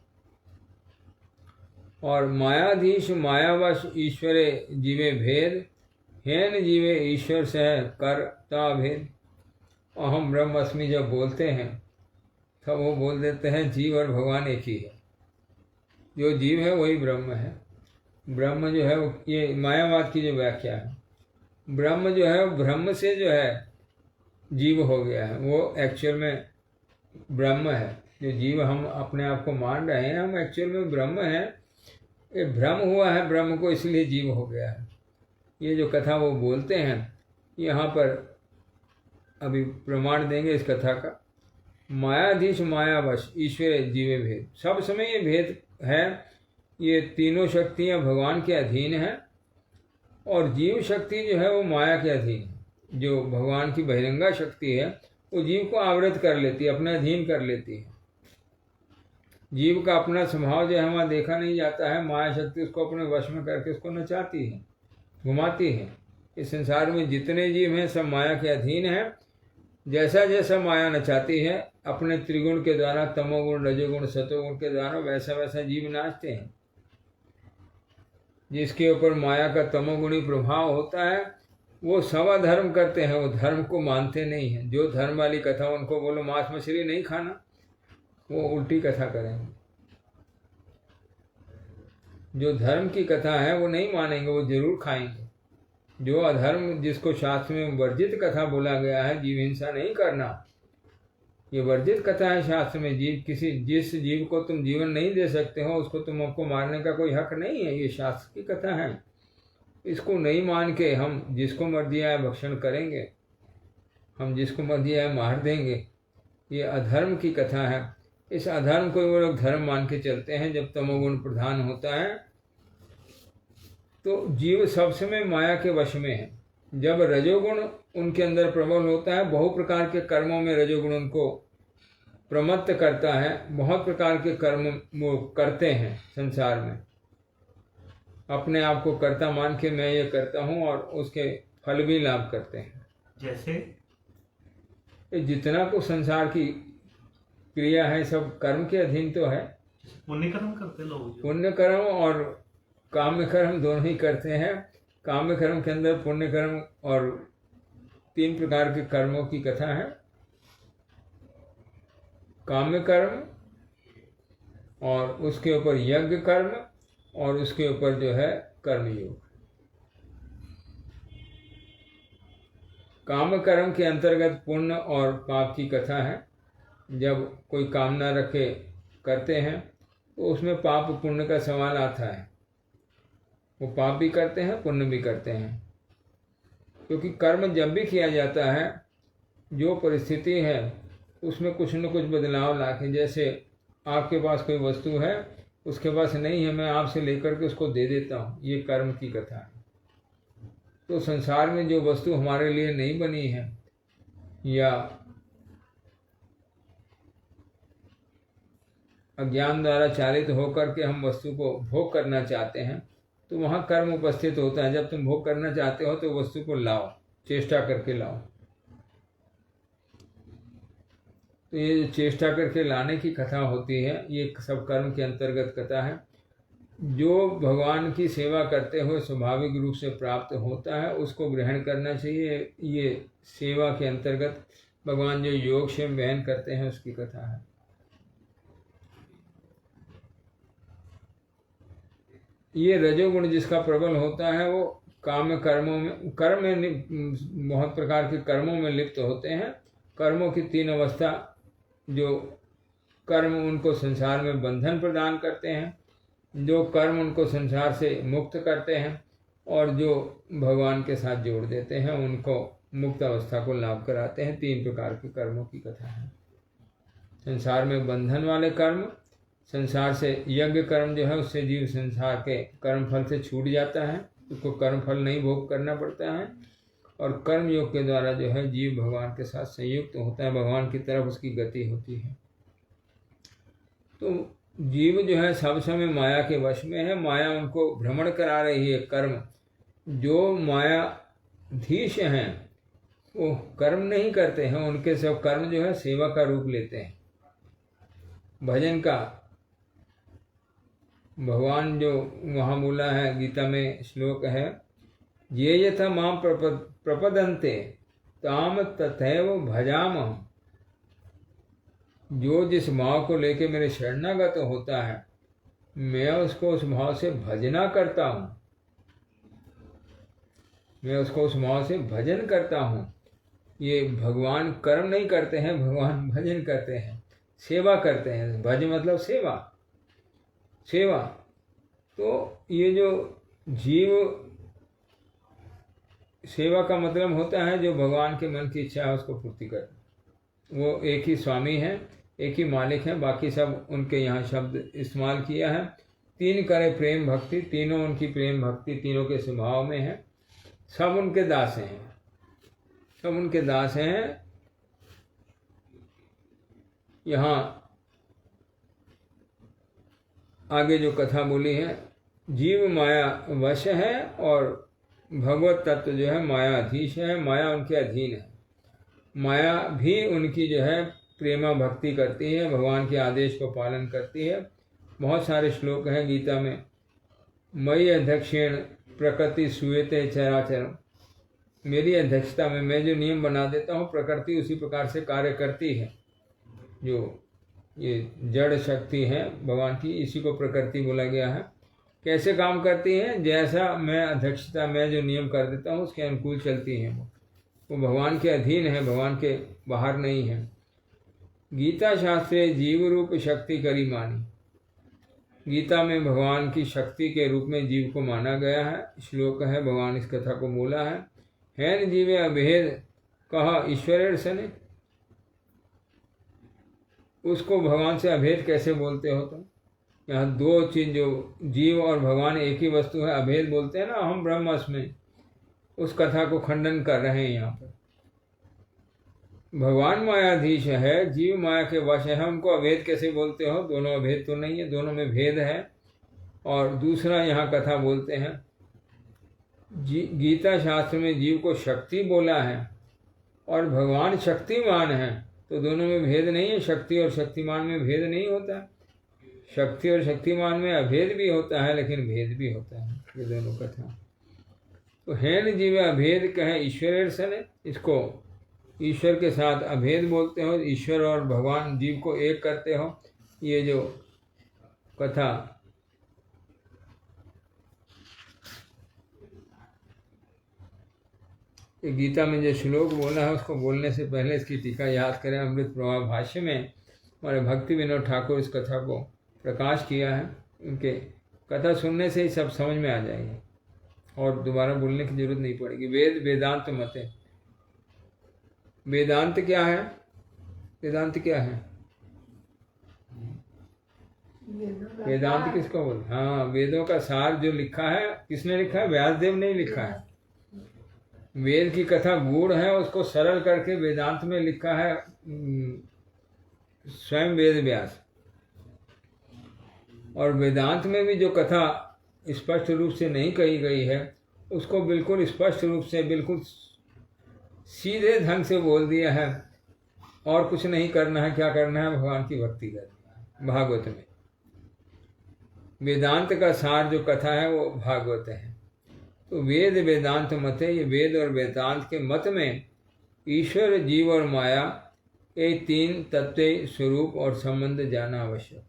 Speaker 1: और मायाधीश मायावश ईश्वरे जीवे भेद, हैन जीवे ईश्वर से करता भेद। अहम ब्रह्मस्मि जब बोलते हैं तब वो बोल देते हैं जीव और भगवान एक ही है। जो जीव है वही ब्रह्म है। ब्रह्म जो है, ये मायावाद की जो व्याख्या है, ब्रह्म जो है ब्रह्म से जो है जीव हो गया है, वो एक्चुअल में ब्रह्म है। जो जीव हम अपने आप को मान रहे हैं, हम एक्चुअल में ब्रह्म हैं। ये भ्रम हुआ है ब्रह्म को, इसलिए जीव हो गया है। ये जो कथा वो बोलते हैं, यहाँ पर अभी प्रमाण देंगे इस कथा का। मायाधीश मायावश ईश्वर जीवे भेद, सब समय ये भेद है। ये तीनों शक्तियाँ भगवान के अधीन हैं और जीव शक्ति जो है वो माया के अधीन है। जो भगवान की बहिरंगा शक्ति है वो जीव को आवृत कर लेती है, अपने अधीन कर लेती है। जीव का अपना स्वभाव जो है वहाँ देखा नहीं जाता है। माया शक्ति उसको अपने वश में करके उसको नचाती है, घुमाती है। इस संसार में जितने जीव हैं सब माया के अधीन हैं। जैसा जैसा माया नचाती है अपने त्रिगुण के द्वारा, तमोगुण रजोगुण सतोगुण के द्वारा, वैसा वैसा जीव नाचते हैं। जिसके ऊपर माया का तमोगुणी प्रभाव होता है वो सवाधर्म करते हैं, वो धर्म को मानते नहीं हैं। जो धर्म वाली कथा उनको बोलो मांस मछली नहीं खाना, वो उल्टी कथा करेंगे। जो धर्म की कथा है वो नहीं मानेंगे, वो जरूर खाएंगे। जो अधर्म, जिसको शास्त्र में वर्जित कथा बोला गया है, जीव हिंसा नहीं करना, ये वर्जित कथा है शास्त्र में। जिस जीव को तुम जीवन नहीं दे सकते हो उसको तुमको मारने का कोई हक नहीं है, ये शास्त्र की कथा है। इसको नहीं मान के हम जिसको मर दिया है भक्षण करेंगे, हम जिसको मर दिया है मार देंगे। ये अधर्म की कथा है। इस अधर्म को वो लोग धर्म मान के चलते हैं। जब तमोगुण प्रधान होता है तो जीव सब समय माया के वश में है। जब रजोगुण उनके अंदर प्रबल होता है, बहु प्रकार के कर्मों में रजोगुण उनको प्रमत्त करता है। बहुत प्रकार के कर्म वो करते हैं संसार में, अपने आप को कर्ता मान के मैं ये करता हूँ और उसके फल भी लाभ करते हैं।
Speaker 3: जैसे
Speaker 1: ये जितना को संसार की क्रिया है सब कर्म के अधीन तो है।
Speaker 3: पुण्य कर्म करते लोग,
Speaker 1: पुण्य कर्म और काम्य कर्म दोनों ही करते हैं। काम्य कर्म के अंदर पुण्य कर्म और 3 प्रकार के कर्मों की कथा है। काम्य कर्म, और उसके ऊपर यज्ञ कर्म और उसके ऊपर जो है कर्मयोग। काम कर्म के अंतर्गत पुण्य और पाप की कथा है। जब कोई कामना रखे करते हैं तो उसमें पाप पुण्य का सवाल आता है। वो पाप भी करते हैं, पुण्य भी करते हैं, क्योंकि कर्म जब भी किया जाता है जो परिस्थिति है उसमें कुछ न कुछ बदलाव लाके, जैसे आपके पास कोई वस्तु है, उसके पास नहीं है, मैं आपसे लेकर के उसको दे देता हूँ, ये कर्म की कथा है। तो संसार में जो वस्तु हमारे लिए नहीं बनी है या अज्ञान द्वारा चालित होकर के हम वस्तु को भोग करना चाहते हैं, तो वहाँ कर्म उपस्थित होता है। जब तुम भोग करना चाहते हो तो वस्तु को लाओ, चेष्टा करके लाओ। तो ये जो चेष्टा करके लाने की कथा होती है, ये सब कर्म के अंतर्गत कथा है। जो भगवान की सेवा करते हुए स्वाभाविक रूप से प्राप्त होता है उसको ग्रहण करना चाहिए। ये सेवा के अंतर्गत भगवान जो योग से बहन करते हैं उसकी कथा है। ये रजोगुण जिसका प्रबल होता है वो काम कर्मों में, कर्म में बहुत प्रकार के कर्मों में लिप्त होते हैं। कर्मों की तीन अवस्था, जो कर्म उनको संसार में बंधन प्रदान करते हैं, जो कर्म उनको संसार से मुक्त करते हैं, और जो भगवान के साथ जोड़ देते हैं उनको मुक्त अवस्था को लाभ कराते हैं। तीन प्रकार के कर्मों की कथा है। संसार में बंधन वाले कर्म, संसार से यज्ञ कर्म जो है उससे जीव संसार के कर्म फल से छूट जाता है, उसको कर्म फल नहीं भोग करना पड़ता है, और कर्म योग के द्वारा जो है जीव भगवान के साथ संयुक्त होता है, भगवान की तरफ उसकी गति होती है। तो जीव जो है सब समय माया के वश में है, माया उनको भ्रमण करा रही है। कर्म जो मायाधीश हैं वो कर्म नहीं करते हैं, उनके सब कर्म जो है सेवा का रूप लेते हैं, भजन का। भगवान जो वहाँ बोला है गीता में श्लोक है, ये यथा माम प्रपदन्ते ताम तथैव भजामहम्। जो जिस भाव को लेके मेरे शरणागत होता है मैं उसको उस भाव से भजना करता हूँ, मैं उसको उस भाव से भजन करता हूँ। ये भगवान कर्म नहीं करते हैं, भगवान भजन करते हैं, सेवा करते हैं। भज मतलब सेवा, सेवा। तो ये जो जीव, सेवा का मतलब होता है जो भगवान के मन की इच्छा है उसको पूर्ति कर। वो एक ही स्वामी है, एक ही मालिक है, बाकी सब उनके यहाँ शब्द इस्तेमाल किया है। तीन करे प्रेम भक्ति, तीनों उनकी प्रेम भक्ति तीनों के स्वभाव में है। सब उनके दास हैं, सब उनके दास हैं। यहाँ आगे जो कथा बोली है, जीव माया वश है और भगवत तत्व जो है मायाधीश है, माया उनके अधीन है। माया भी उनकी जो है प्रेमा भक्ति करती है, भगवान के आदेश को पालन करती है। बहुत सारे श्लोक हैं गीता में, मयि अध्यक्षेण प्रकृति सूयते चराचरम। मेरी अध्यक्षता में मैं जो नियम बना देता हूँ प्रकृति उसी प्रकार से कार्य करती है। जो ये जड़ शक्ति है भगवान की, इसी को प्रकृति बोला गया है। कैसे काम करती है? जैसा मैं अध्यक्षता, मैं जो नियम कर देता हूँ उसके अनुकूल चलती हैं। वो भगवान के अधीन है, भगवान के बाहर नहीं है। गीता शास्त्रे जीव रूप शक्ति करी मानी। गीता में भगवान की शक्ति के रूप में जीव को माना गया है। श्लोक है, भगवान इस कथा को बोला है, हैन जीवे अभेद कहा ईश्वरेर सने। उसको भगवान से अभेद कैसे बोलते हो तुम? यहाँ दो चीज, जो जीव और भगवान एक ही वस्तु है, अभेद बोलते हैं ना हम ब्रह्मस्मि, उस कथा को खंडन कर रहे हैं यहाँ पर। भगवान मायाधीश है, जीव माया के वश है, उनको अभेद कैसे बोलते हो? दोनों अभेद तो नहीं है, दोनों में भेद है। और दूसरा यहाँ कथा बोलते हैं, गीता शास्त्र में जीव को शक्ति बोला है और भगवान शक्तिमान है, तो दोनों में भेद नहीं है। शक्ति और शक्तिमान में भेद नहीं होता। शक्ति और शक्तिमान में अभेद भी होता है लेकिन भेद भी होता है, ये दोनों कथा। तो हैन जीव अभेद कहे ईश्वरेर सने, इसको ईश्वर के साथ अभेद बोलते हो। ईश्वर और भगवान जीव को एक करते हो। ये जो कथा ये गीता में जो श्लोक बोला है उसको बोलने से पहले इसकी टीका याद करें। अमृत प्रवाह भाष्य में हमारे भक्ति विनोद ठाकुर इस कथा को प्रकाश किया है। उनके कथा सुनने से ही सब समझ में आ जाएंगे और दोबारा बोलने की जरूरत नहीं पड़ेगी। वेद वेदांत मत है। वेदांत क्या है? वेदांत क्या है? वेदांत किसको बोलते? हाँ, वेदों का सार जो लिखा है, किसने लिखा है? व्यासदेव ने ही लिखा है। वेद की कथा गूढ़ है, उसको सरल करके वेदांत में लिखा है स्वयं वेद व्यास। और वेदांत में भी जो कथा स्पष्ट रूप से नहीं कही गई है उसको बिल्कुल स्पष्ट रूप से, बिल्कुल सीधे ढंग से बोल दिया है। और कुछ नहीं करना है, क्या करना है? भगवान की भक्ति करनी है। भागवत में वेदांत का सार जो कथा है वो भागवत है। तो वेद वेदांत मत है। ये वेद और वेदांत के मत में ईश्वर, जीव और माया ये तीन तत्व स्वरूप और संबंध जाना आवश्यक।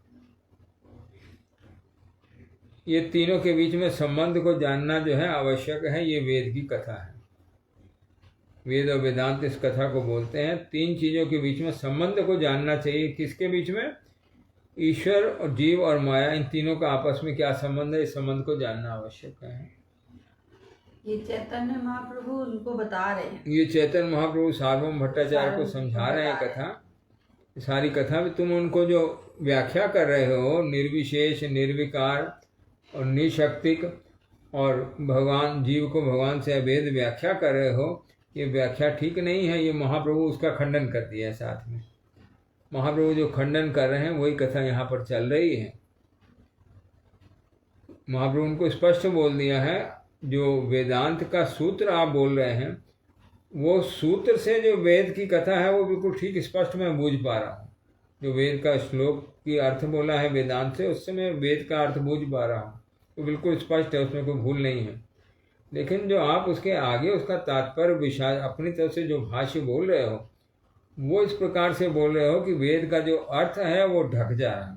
Speaker 1: ये तीनों के बीच में संबंध को जानना जो है आवश्यक है। ये वेद की कथा है। वेद और वेदांत इस कथा को बोलते हैं। तीन चीजों के बीच में संबंध को जानना चाहिए। किसके बीच में? ईश्वर और जीव और माया, इन तीनों का आपस में क्या संबंध है, इस संबंध को जानना आवश्यक है।
Speaker 2: ये चैतन्य महाप्रभु उनको बता रहे हैं।
Speaker 1: ये चैतन्य महाप्रभु सार्वभौम भट्टाचार्य को समझा रहे हैं कथा। सारी कथा में तुम उनको जो व्याख्या कर रहे हो, निर्विशेष, निर्विकार और निशक्तिक, और भगवान, जीव को भगवान से अभेद व्याख्या कर रहे हो, ये व्याख्या ठीक नहीं है। ये महाप्रभु उसका खंडन कर दिया है। साथ में महाप्रभु जो खंडन कर रहे हैं वही कथा यहाँ पर चल रही है। महाप्रभु उनको स्पष्ट बोल दिया है, जो वेदांत का सूत्र आप बोल रहे हैं वो सूत्र से जो वेद की कथा है वो बिल्कुल ठीक स्पष्ट मैं बूझ पा रहा हूँ। जो वेद का श्लोक की अर्थ बोला है वेदांत से, उससे मैं वेद का अर्थ बूझ पा रहा हूँ। वो बिल्कुल स्पष्ट है, उसमें कोई भूल नहीं है। लेकिन जो आप उसके आगे उसका तात्पर्य विषय अपनी तरफ से जो भाष्य बोल रहे हो वो इस प्रकार से बोल रहे हो कि वेद का जो अर्थ है वो ढक जा रहा है।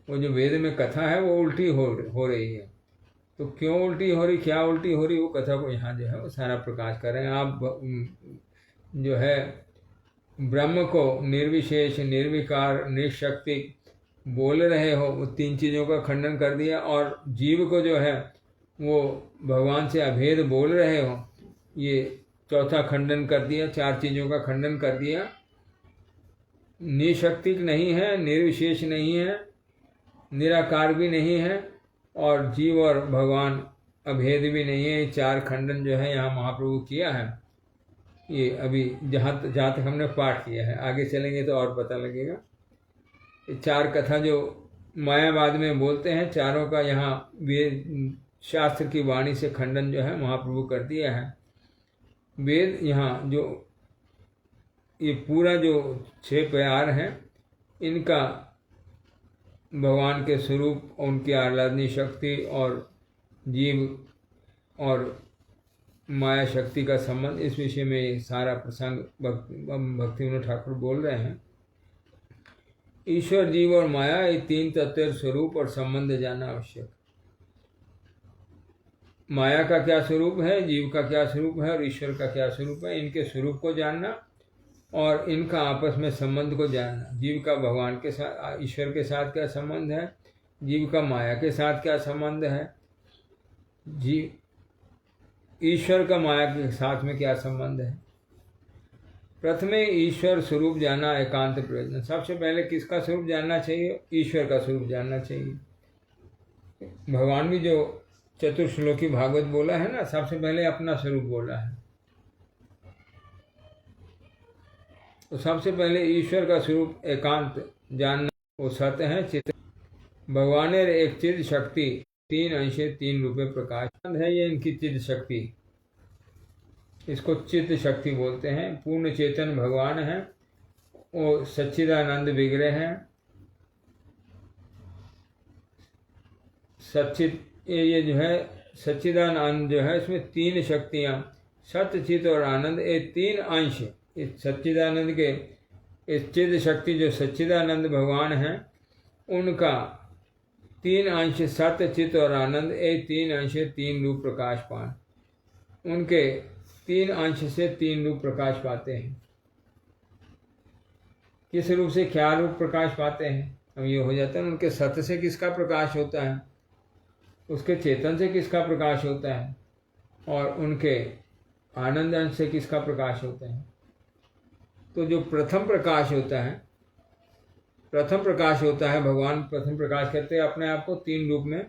Speaker 1: वो जो वेद में कथा है वो उल्टी हो रही है। तो क्यों उल्टी हो रही, क्या उल्टी हो रही, वो कथा को यहाँ जो है वो सारा प्रकाश कर रहे हैं। आप जो है ब्रह्म को निर्विशेष, निर्विकार, निशक्ति बोल रहे हो, वो तीन चीज़ों का खंडन कर दिया। और जीव को जो है वो भगवान से अभेद बोल रहे हो, ये चौथा खंडन कर दिया। चार चीज़ों का खंडन कर दिया। निशक्तिक नहीं है, निर्विशेष नहीं है, निराकार भी नहीं है, और जीव और भगवान अभेद भी नहीं है। ये चार खंडन जो है यहाँ महाप्रभु किया है। ये अभी जहाँ तक हमने पाठ किया है, आगे चलेंगे तो और पता लगेगा। ये चार कथा जो मायावाद में बोलते हैं, चारों का यहाँ वेद शास्त्र की वाणी से खंडन जो है महाप्रभु कर दिया है। वेद यहाँ जो ये पूरा जो 6 प्यार हैं, इनका भगवान के स्वरूप, उनकी आराधनीय शक्ति और जीव और माया शक्ति का संबंध, इस विषय में सारा प्रसंग भक्ति विनोद ठाकुर बोल रहे हैं। ईश्वर, जीव और माया, ये तीन तत्व स्वरूप और संबंध जानना आवश्यक। माया का क्या स्वरूप है, जीव का क्या स्वरूप है और ईश्वर का क्या स्वरूप है, इनके स्वरूप को जानना और इनका आपस में संबंध को जानना। जीव का भगवान के साथ, ईश्वर के साथ क्या संबंध है, जीव का माया के साथ क्या संबंध है, ईश्वर का माया के साथ में क्या संबंध है। प्रथमे ईश्वर स्वरूप जाना एकांत प्रयोजन। सबसे पहले किसका स्वरूप जानना चाहिए? ईश्वर का स्वरूप जानना चाहिए। भगवान भी जो चतुर्श्लोकी भागवत बोला है ना, सबसे पहले अपना स्वरूप बोला है। तो सबसे पहले ईश्वर का स्वरूप एकांत जानना, वो सत्य है, चित्त। भगवान एक चिद शक्ति, 3 अंशे 3 रूपे प्रकाश है। ये इनकी चिद शक्ति, इसको चित्त शक्ति बोलते हैं। पूर्ण चेतन भगवान है, वो सच्चिदानंद विग्रह हैं। ये जो है सच्चिदानंद जो है, इसमें 3 शक्तियाँ, सत्य, चित्त और आनंद, ये 3 अंश इस सच्चिदानंद के, इस चिद शक्ति जो सच्चिदानंद भगवान हैं, उनका तीन अंश सत्य चित्त और आनंद, ये तीन अंश तीन रूप प्रकाश पान। उनके तीन अंश से तीन रूप प्रकाश पाते हैं। किस रूप से क्या रूप प्रकाश पाते हैं? अब ये हो जाता है उनके सत्य से किसका प्रकाश होता है, उसके चेतन से किसका प्रकाश होता है, और उनके आनंद अंश से किसका प्रकाश होता है। तो जो प्रथम प्रकाश होता है, भगवान प्रथम प्रकाश कहते हैं अपने आप को तीन रूप में।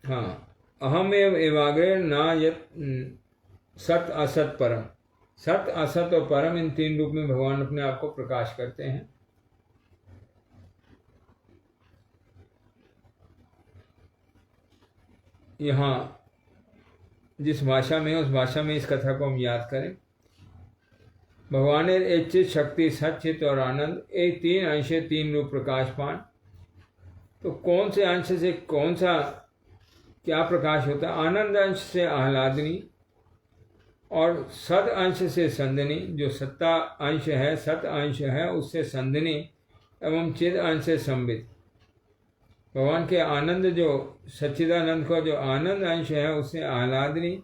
Speaker 1: हाँ, अहम एवाग्रे न यत सत असत परम। सत असत और परम, इन तीन रूप में भगवान अपने आप को प्रकाश करते हैं। यहाँ जिस भाषा में उस भाषा में इस कथा को हम याद करें। भगवान चित शक्ति सचित और आनंद, एक तीन अंश तीन रूप प्रकाश पान। तो कौन से अंश से कौन सा क्या प्रकाश होता है? आनंद अंश से आह्लादनी और सद अंश से संदनी। जो सत्ता अंश है, सत अंश है, उससे संदनी एवं चिद अंश से संबित। भगवान के आनंद जो सच्चिदानंद का जो आनंद अंश है उससे आह्लादनी,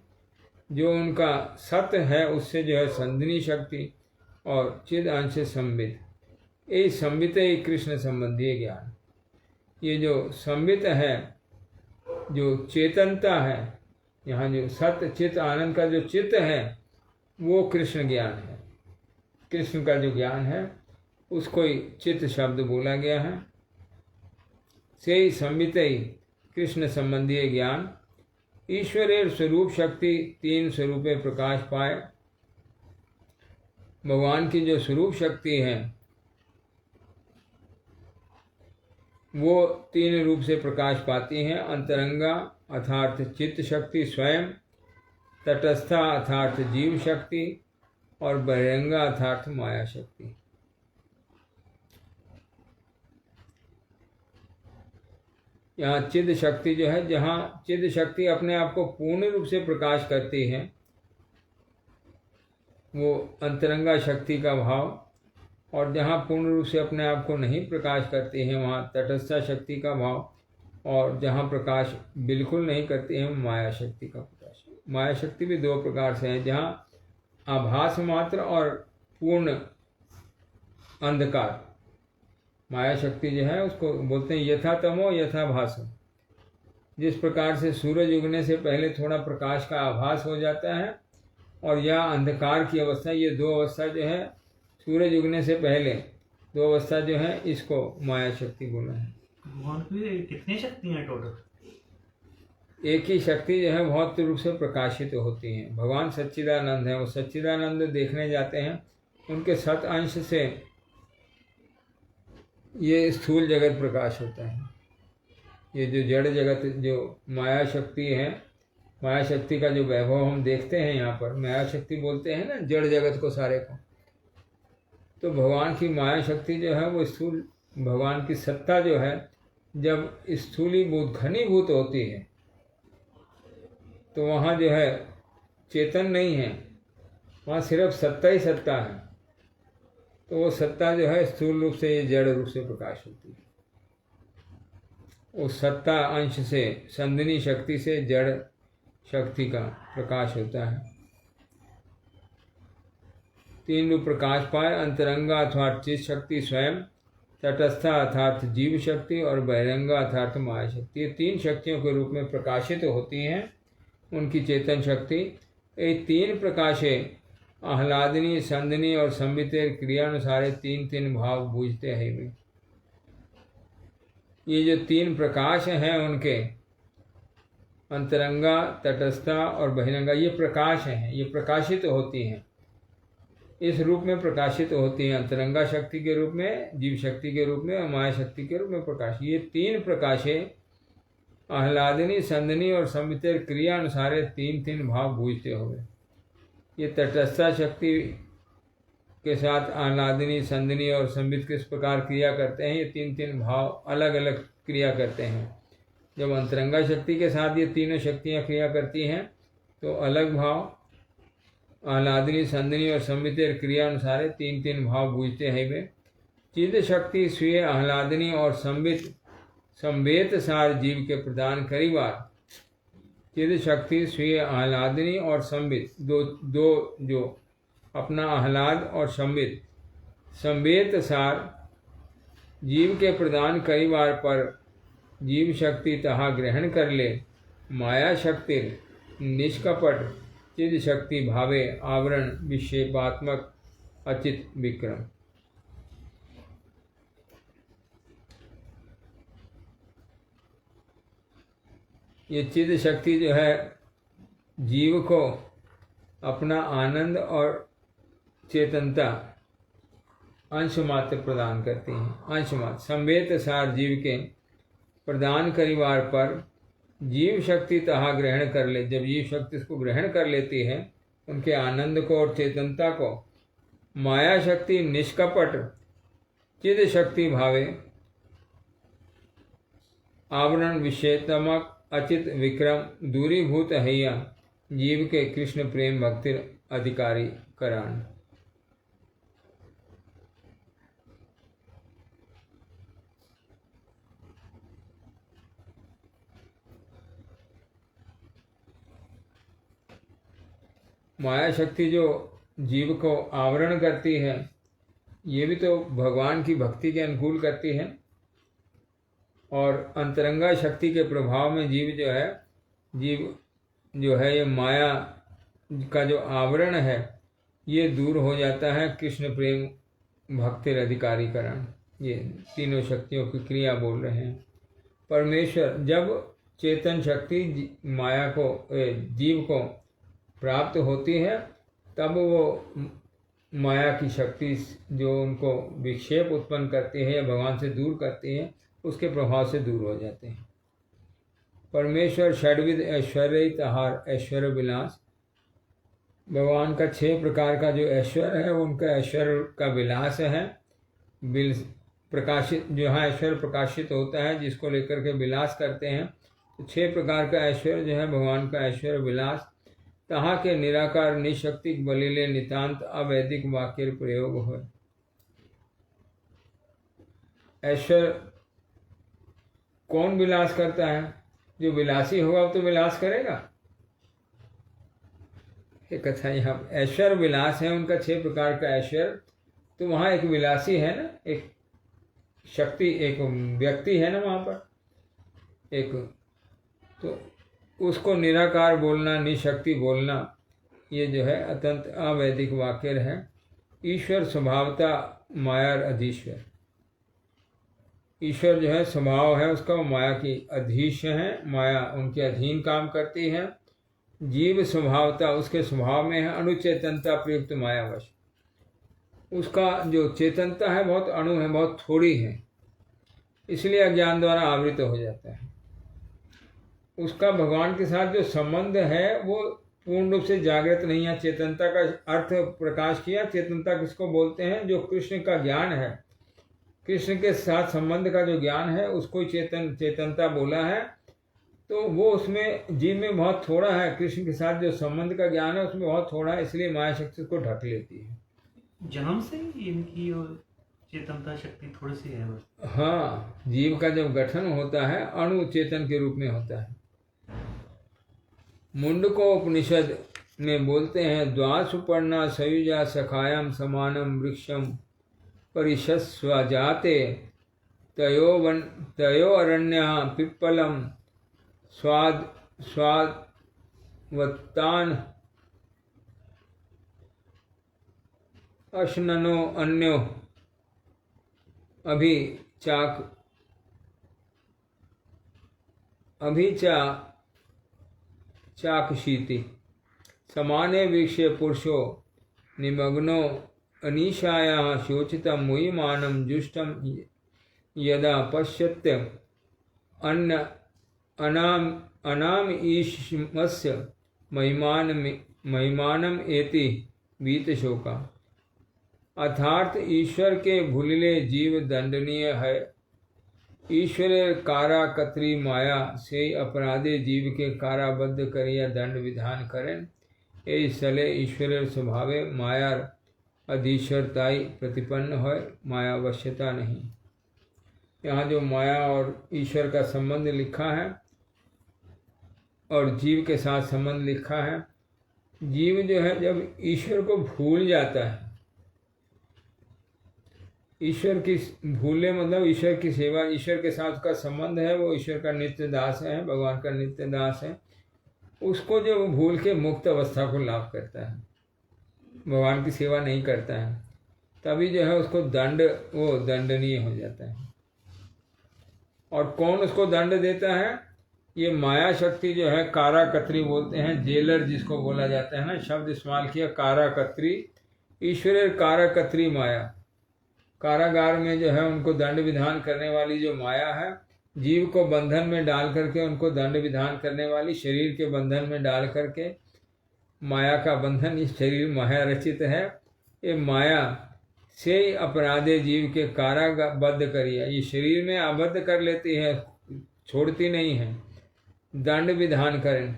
Speaker 1: जो उनका सत्य है उससे जो है संदनी शक्ति, और चिद अंश से संबित। ये संबित है कृष्ण संबंधी ज्ञान। ये जो संबित है, जो चेतनता है, यहाँ जो सत्य चित आनंद का जो चित्त है वो कृष्ण ज्ञान है। कृष्ण का जो ज्ञान है उसको ही चित्त शब्द बोला गया है। से ही संबित ही कृष्ण संबंधी ज्ञान। ईश्वरेर स्वरूप शक्ति तीन स्वरूपे प्रकाश पाए। भगवान की जो स्वरूप शक्ति है वो तीन रूप से प्रकाश पाती हैं। अंतरंगा अर्थात चित्त शक्ति स्वयं, तटस्था अर्थात जीव शक्ति, और बहिरंगा अर्थात माया शक्ति। यहाँ चिद शक्ति जो है, जहाँ चिद शक्ति अपने आप को पूर्ण रूप से प्रकाश करती है वो अंतरंगा शक्ति का भाव, और जहाँ पूर्ण रूप से अपने आप को नहीं प्रकाश करती है वहाँ तटस्था शक्ति का भाव, और जहाँ प्रकाश बिल्कुल नहीं करती है माया शक्ति का प्रकाश। माया शक्ति भी दो प्रकार से है, जहाँ आभास मात्र और पूर्ण अंधकार। माया शक्ति जो है उसको बोलते हैं यथा तमो यथा भासो। जिस प्रकार से सूरज उगने से पहले थोड़ा प्रकाश का आभास हो जाता है और यह अंधकार की अवस्था, ये दो अवस्था जो है सूरज उगने से पहले दो अवस्था जो है इसको माया शक्ति बोला है।
Speaker 3: भगवान की कितनी शक्तियाँ टोटल?
Speaker 1: एक ही शक्ति जो है बहुत रूप से प्रकाशित होती है। भगवान सच्चिदानंद है, वो सच्चिदानंद देखने जाते हैं, उनके सत अंश से ये स्थूल जगत प्रकाश होता है। ये जो जड़ जगत जो माया शक्ति है, माया शक्ति का जो वैभव हम देखते हैं यहाँ पर, माया शक्ति बोलते हैं ना जड़ जगत को सारे को। तो भगवान की माया शक्ति जो है वो स्थूल, भगवान की सत्ता जो है जब स्थूलीभूत घनीभूत होती है तो वहाँ जो है चेतन नहीं है, वहाँ सिर्फ सत्ता ही सत्ता है। तो वो सत्ता जो है स्थूल रूप से ये जड़ रूप से प्रकाश होती है। उस सत्ता अंश से संदिनी शक्ति से जड़ शक्ति का प्रकाश होता है। तीन रूप प्रकाश पाए, अंतरंगा अर्थात चित शक्ति स्वयं, तटस्था अर्थात जीव शक्ति, और बहिरंगा अर्थात माया शक्ति। ये तीन शक्तियों के रूप में प्रकाशित होती हैं उनकी चेतन शक्ति। ये तीन प्रकाशे आह्लादनी, संदनी और संबितेर क्रियानुसारे तीन तीन भाव बूझते हैं में। ये जो तीन प्रकाश हैं उनके अंतरंगा, तटस्था और बहिरंगा, ये प्रकाश हैं, ये प्रकाशित होती हैं, इस रूप में प्रकाशित होती हैं। अंतरंगा शक्ति के रूप में, जीव शक्ति के रूप में और माया शक्ति के रूप में प्रकाश। ये तीन प्रकाशे आह्लादनी, संदनी और संबितेर क्रिया अनुसारे तीन तीन भाव बूझते हुए। ये तटस्था शक्ति के साथ आह्लादनी, संदनी और संबित किस प्रकार क्रिया करते हैं, ये तीन तीन भाव अलग अलग क्रिया करते हैं। जब अंतरंगा शक्ति के साथ ये तीनों शक्तियाँ क्रिया करती हैं तो अलग भाव, आह्लादनी संदनी और संबितेर क्रिया अनुसार तीन तीन भाव बूझते हैं वे। चिद शक्ति स्वीय आह्लादनी और संवेत सार जीव के प्रदान करीबार। चिद शक्ति स्वीय आह्लादनी और संबित दो जो अपना आह्लाद और संवेत सार जीव के प्रदान करीबार पर जीव शक्ति तहा ग्रहण कर ले। माया शक्ति निष्कपट चिद शक्ति भावे आवरण विक्षेपात्मक अचित विक्रम। ये चिद शक्ति जो है जीव को अपना आनंद और चेतनता अंश मात्र प्रदान करती हैं। अंश मात्र संवेत सार जीव के प्रदान करीबार पर जीव शक्ति तहा ग्रहण कर ले। जब जीव शक्ति इसको ग्रहण कर लेती है उनके आनंद को और चेतनता को, माया शक्ति निष्कपट चिद शक्ति भावे आवरण विषेतमक अचित विक्रम दूरीभूत हैया जीव के कृष्ण प्रेम भक्ति अधिकारी करान। माया शक्ति जो जीव को आवरण करती है, ये भी तो भगवान की भक्ति के अनुकूल करती है। और अंतरंगा शक्ति के प्रभाव में जीव जो है ये माया का जो आवरण है ये दूर हो जाता है। कृष्ण प्रेम भक्ति अधिकारीकरण, ये तीनों शक्तियों की क्रिया बोल रहे हैं। परमेश्वर जब चेतन शक्ति माया को जीव को प्राप्त होती है तब वो माया की शक्ति जो उनको विक्षेप उत्पन्न करती है या भगवान से दूर करती है उसके प्रभाव से दूर हो जाते हैं। परमेश्वर षड्विध ऐश्वर्य तहार ऐश्वर्य विलास, भगवान का 6 प्रकार का जो ऐश्वर्य है उनका ऐश्वर्य का विलास है। प्रकाशित जहाँ ऐश्वर्य प्रकाशित होता है जिसको लेकर के विलास करते हैं, तो 6 प्रकार का ऐश्वर्य जो है भगवान का ऐश्वर्य विलास। तहाँ के निराकार निशक्तिक बलिले नितांत अवैदिक वाक्य प्रयोग हो। ऐश्वर्य कौन विलास करता है? जो विलासी होगा वो तो विलास करेगा। एक कथा यहाँ ऐश्वर्य विलास है उनका 6 प्रकार का ऐश्वर्य। तो वहाँ एक विलासी है ना, एक शक्ति, एक व्यक्ति है ना वहाँ पर एक, तो उसको निराकार बोलना, निशक्ति बोलना, ये जो है अत्यंत अवैदिक वाक्य है। ईश्वर स्वभावता माया अधीश्वर, ईश्वर जो है स्वभाव है उसका वो माया की अधीश है, माया उनके अधीन काम करती है। जीव स्वभावता उसके स्वभाव में है अनुचेतनता प्रयुक्त मायावश, उसका जो चेतनता है बहुत अणु है, बहुत थोड़ी है, इसलिए अज्ञान द्वारा आवृत हो जाता है। उसका भगवान के साथ जो संबंध है वो पूर्ण रूप से जागृत नहीं है। चेतनता का अर्थ प्रकाश किया। चेतनता किसको बोलते हैं? जो कृष्ण का ज्ञान है, कृष्ण के साथ संबंध का जो ज्ञान है उसको चेतनता बोला है। तो वो उसमें जीव में बहुत थोड़ा है, कृष्ण के साथ जो संबंध का ज्ञान है उसमें बहुत थोड़ा है, इसलिए माया शक्ति उसको ढक लेती है।
Speaker 3: जन्म से ही इनकी और चेतनता शक्ति थोड़ी सी है बस।
Speaker 1: हाँ, जीव का जब गठन होता है अणु चेतन के रूप में होता है। मुंडको उपनिषद में बोलते हैं द्वासुपर्णा सयुजा सखायाम समानम वृक्षम परिशस्वजाते तयो अरण्य पिप्पलम स्वादवत्तान अश्ननो अन्यो चाकशीति समाने वीक्ष्य पुरुषो निमग्नो अनीशायाः शोचितं मुह्यमानं जुष्टं यदा पश्यत्य अनाम ईश्मस्य महिमानम एति वीतशोका। अर्थात ईश्वर के भूलिले जीव दंडनीय है। ईश्वर कारा कतरी माया से अपराधे जीव के काराबद्ध करिया दंड विधान करें। এই स्थले ईश्वरेर स्वभावे मायार अधीश्वरताई प्रतिपन्न है, मायावश्यता नहीं। यहाँ जो माया और ईश्वर का संबंध लिखा है और जीव के साथ संबंध लिखा है, जीव जो है जब ईश्वर को भूल जाता है, ईश्वर की भूले मतलब ईश्वर की सेवा, ईश्वर के साथ का संबंध है, वो ईश्वर का नित्य दास है, भगवान का नित्य दास है, उसको जो भूल के मुक्त अवस्था को लाभ करता है, भगवान की सेवा नहीं करता है, तभी जो है उसको दंड, वो दंडनीय हो जाता है। और कौन उसको दंड देता है? ये माया शक्ति जो है, काराकत्री बोलते हैं, जेलर जिसको बोला जाता है ना, शब्द इस्तेमाल किया काराकत्री, ईश्वरेर काराकत्री माया, कारागार में जो है उनको दंड विधान करने वाली जो माया है, जीव को बंधन में डाल करके उनको दंड विधान करने वाली, शरीर के बंधन में डाल करके, माया का बंधन, ये शरीर माया रचित है, ये माया से अपराधे जीव के काराबद्ध करिए, ये शरीर में आबद्ध कर लेती है, छोड़ती नहीं है, दंड विधान करें,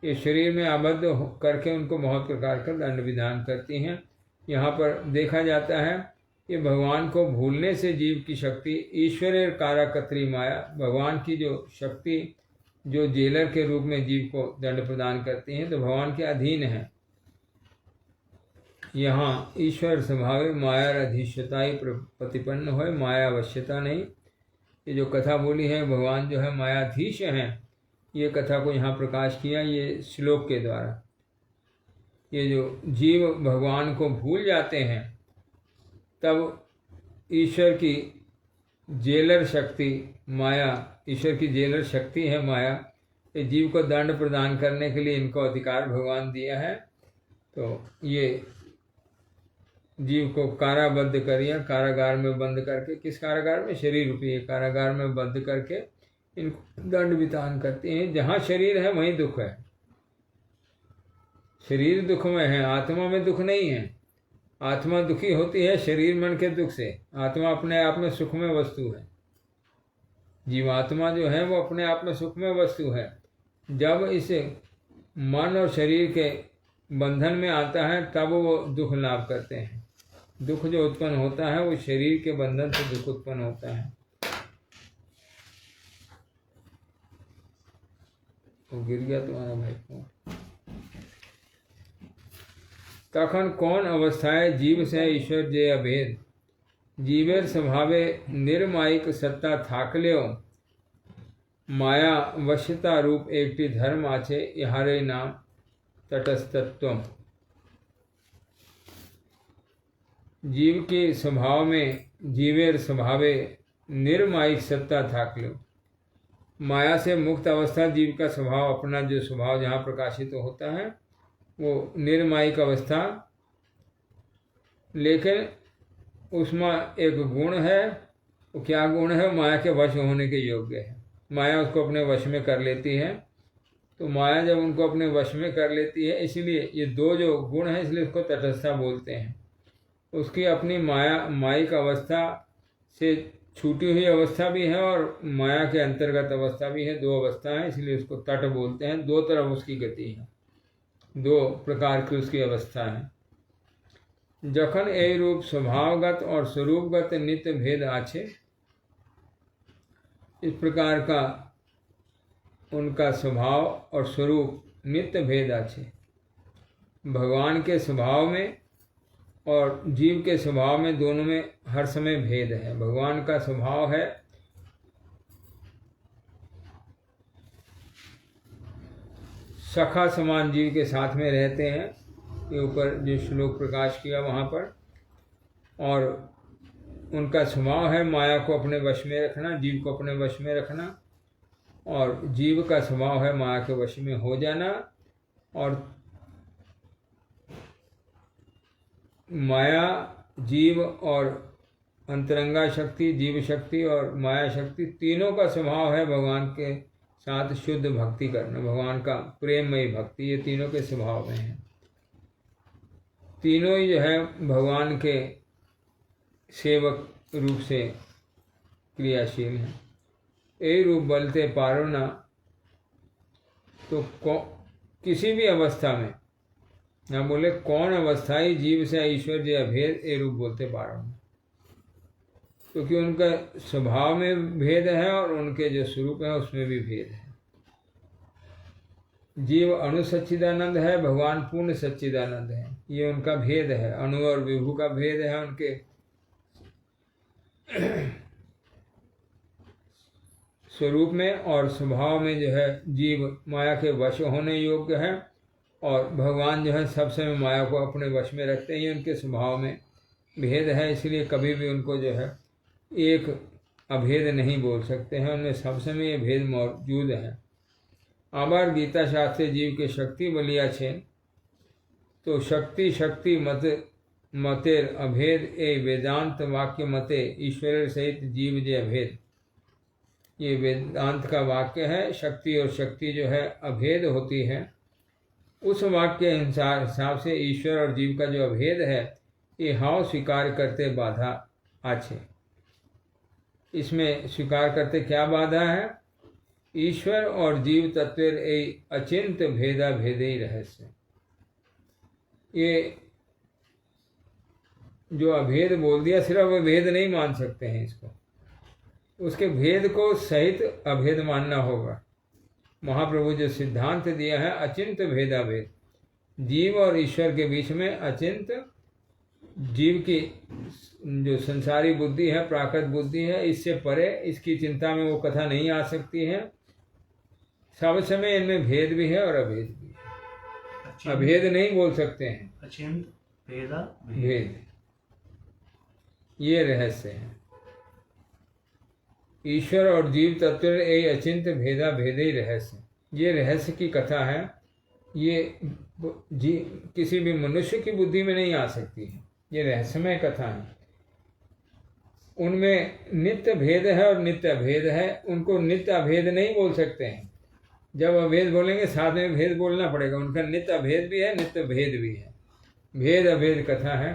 Speaker 1: ये शरीर में आबद्ध करके उनको बहुत प्रकार का दंड विधान करती हैं। यहाँ पर देखा जाता है ये भगवान को भूलने से जीव की शक्ति, ईश्वरेर काराकत्री माया, भगवान की जो शक्ति जो जेलर के रूप में जीव को दंड प्रदान करती है, तो भगवान के अधीन है। यहाँ ईश्वर स्वभावे माया अधीश्वताई प्रतिपन्न हो, माया अवश्यता नहीं। ये जो कथा बोली है, भगवान जो है मायाधीश हैं, ये कथा को यहाँ प्रकाश किया ये श्लोक के द्वारा। ये जो जीव भगवान को भूल जाते हैं, तब ईश्वर की जेलर शक्ति माया, ईश्वर की जेलर शक्ति है माया, ये जीव को दंड प्रदान करने के लिए इनको अधिकार भगवान दिया है। तो ये जीव को काराबद्ध करिए, कारागार में बंद करके, किस कारागार में? शरीर रूपी कारागार में बंद करके इनको दंड विधान करते हैं। जहाँ शरीर है वहीं दुख है, शरीर दुख में है, आत्मा में दुख नहीं है। आत्मा दुखी होती है शरीर मन के दुख से, आत्मा अपने आप में सुख में वस्तु है। जीवात्मा जो है वो अपने आप में सुख में वस्तु है। जब इसे मन और शरीर के बंधन में आता है तब वो दुख लाभ करते हैं। दुख जो उत्पन्न होता है वो शरीर के बंधन से दुख उत्पन्न होता है। वो गिर गया तुम्हारा भाई को। तखन कौन अवस्थाएं जीव से ईश्वर जे अभेद, जीवेर स्वभावे निर्मायिक सत्ता थाकल्यो, माया वश्यता रूप एकटी धर्म आछे, इहारे नाम तटस्थत्व। जीव के स्वभाव में, जीवेर स्वभावे निर्मायिक सत्ता थाकल्यो, माया से मुक्त अवस्था जीव का स्वभाव, अपना जो स्वभाव जहाँ प्रकाशित होता है वो निर्मायिक अवस्था। लेकिन उसमें एक गुण है, वो क्या गुण है? माया के वश होने के योग्य है। माया उसको अपने वश में कर लेती है। तो माया जब उनको अपने वश में कर लेती है, इसलिए ये दो जो गुण हैं, इसलिए उसको तटस्थता बोलते हैं। उसकी अपनी मायिक अवस्था से छूटी हुई अवस्था भी है और माया के अंतर्गत अवस्था भी है, दो अवस्था है, इसलिए उसको तट बोलते हैं। दो तरफ उसकी गति है, दो प्रकार की उसकी अवस्था है। जखन ए रूप स्वभावगत और स्वरूपगत नित्य भेद आछे, इस प्रकार का उनका स्वभाव और स्वरूप नित्य भेद आछे। भगवान के स्वभाव में और जीव के स्वभाव में, दोनों में हर समय भेद है। भगवान का स्वभाव है सखा समान, जीव के साथ में रहते हैं। ये ऊपर जो श्लोक प्रकाश किया वहाँ पर। और उनका स्वभाव है माया को अपने वश में रखना, जीव को अपने वश में रखना। और जीव का स्वभाव है माया के वश में हो जाना। और माया, जीव और अंतरंगा शक्ति, जीव शक्ति और माया शक्ति, तीनों का स्वभाव है भगवान के साथ शुद्ध भक्ति करना, भगवान का प्रेममयी भक्ति। ये तीनों के स्वभाव में है। तीनों ही जो है भगवान के सेवक रूप से क्रियाशील हैं। ए रूप बलते पारो ना, तो किसी भी अवस्था में ना बोले कौन अवस्थाई जीव से ईश्वर अभेद ए रूप बोलते बारंबार, क्योंकि उनका स्वभाव में भेद है और उनके जो स्वरूप है उसमें भी भेद है। जीव अणु सच्चिदानंद है, भगवान पूर्ण सच्चिदानंद है, ये उनका भेद है। अणु और विभु का भेद है उनके स्वरूप में, और स्वभाव में जो है जीव माया के वश होने योग्य है, और भगवान जो है सब समय माया को अपने वश में रखते हैं। ये उनके स्वभाव में भेद है, इसलिए कभी भी उनको जो है एक अभेद नहीं बोल सकते हैं, उनमें सब समय ये भेद मौजूद है। आबार गीता शास्त्र जीव के शक्ति बलिया छे, तो शक्ति शक्ति मतेर अभेद ए वेदांत वाक्य मते ईश्वर सहित जीव जे अभेद, ये वेदांत का वाक्य है। शक्ति और शक्ति जो है अभेद होती है, उस वाक्य हिसाब से ईश्वर और जीव का जो अभेद है ये हाव स्वीकार करते बाधा आछे। इसमें स्वीकार करते क्या बाधा है? ईश्वर और जीव तत्व ए अचिंत भेदा भेदे ही रहस्य। ये जो अभेद बोल दिया, सिर्फ भेद नहीं मान सकते हैं इसको, उसके भेद को सहित अभेद मानना होगा। महाप्रभु जो सिद्धांत दिया है अचिंत भेदाभेद, जीव और ईश्वर के बीच में अचिंत, जीव की जो संसारी बुद्धि है, प्राकृत बुद्धि है, इससे परे इसकी चिंता में वो कथा नहीं आ सकती है। सब समय इनमें भेद भी है और अभेद भी है। अभेद नहीं बोल सकते हैं,
Speaker 3: अचिंत भेदा
Speaker 1: भेद, ये रहस्य है। ईश्वर और जीव तत्व ए अचिंत भेदा भेदे ही रहस्य, ये रहस्य की कथा है। ये किसी भी मनुष्य की बुद्धि में नहीं आ सकती है, ये रहस्यमय कथा है। उनमें नित्य भेद है और नित्य अभेद है, उनको नित्य अभेद नहीं बोल सकते हैं। जब अभेद बोलेंगे साथ में भेद बोलना पड़ेगा। उनका नित्य अभेद भी है, नित्य भेद भी है। भेद अभेद कथा है,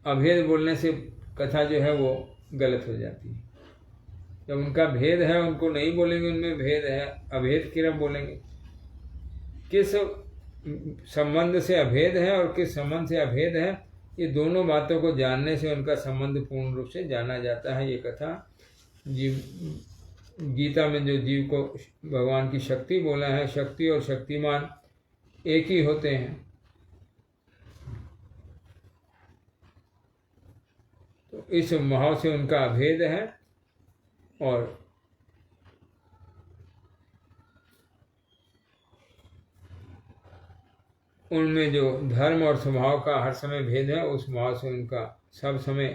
Speaker 1: अभेद बोलने से कथा जो है वो गलत हो जाती है। जब उनका भेद है उनको नहीं बोलेंगे उनमें भेद है, अभेद की तरफ बोलेंगे। किस संबंध से अभेद है और किस संबंध से अभेद है, ये दोनों बातों को जानने से उनका संबंध पूर्ण रूप से जाना जाता है। ये कथा जीव, गीता में जो जीव को भगवान की शक्ति बोला है, शक्ति और शक्तिमान एक ही होते हैं। तो इस भाव से उनका अभेद है, और उनमें जो धर्म और स्वभाव का हर समय भेद है, उस भाव से उनका सब समय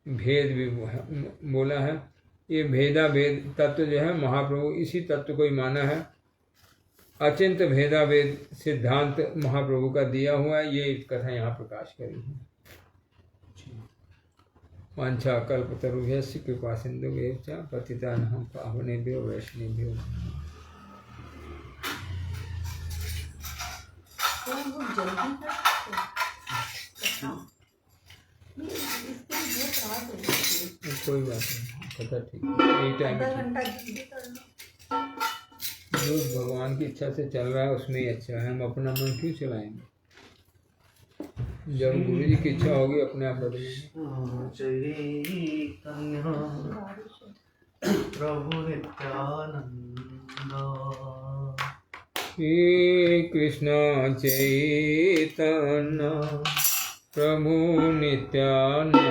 Speaker 1: भेद भी बोला है। ये भेदा भेद तत्व जो है महाप्रभु इसी तत्व को ही माना है। अचिंत भेदा भेद सिद्धांत महाप्रभु का दिया हुआ है, ये कथा यहाँ प्रकाश करी है। वांछा कल्पतरुभ्यश्च कृपा सिन्धुभ्यश्च च पतितानां पावनेभ्यो वैष्णवेभ्यो कोई बात नहीं, कथा ठीक है, यही टाइम जो भगवान की इच्छा से चल रहा है उसमें ही अच्छा है। हम अपना मन क्यों चलाएंगे? जब गुरु जी की इच्छा होगी अपने आप बदलेंगे।
Speaker 3: प्रभु नित्यानंद
Speaker 1: श्री कृष्ण चैतन्य प्रभु नित्यानंद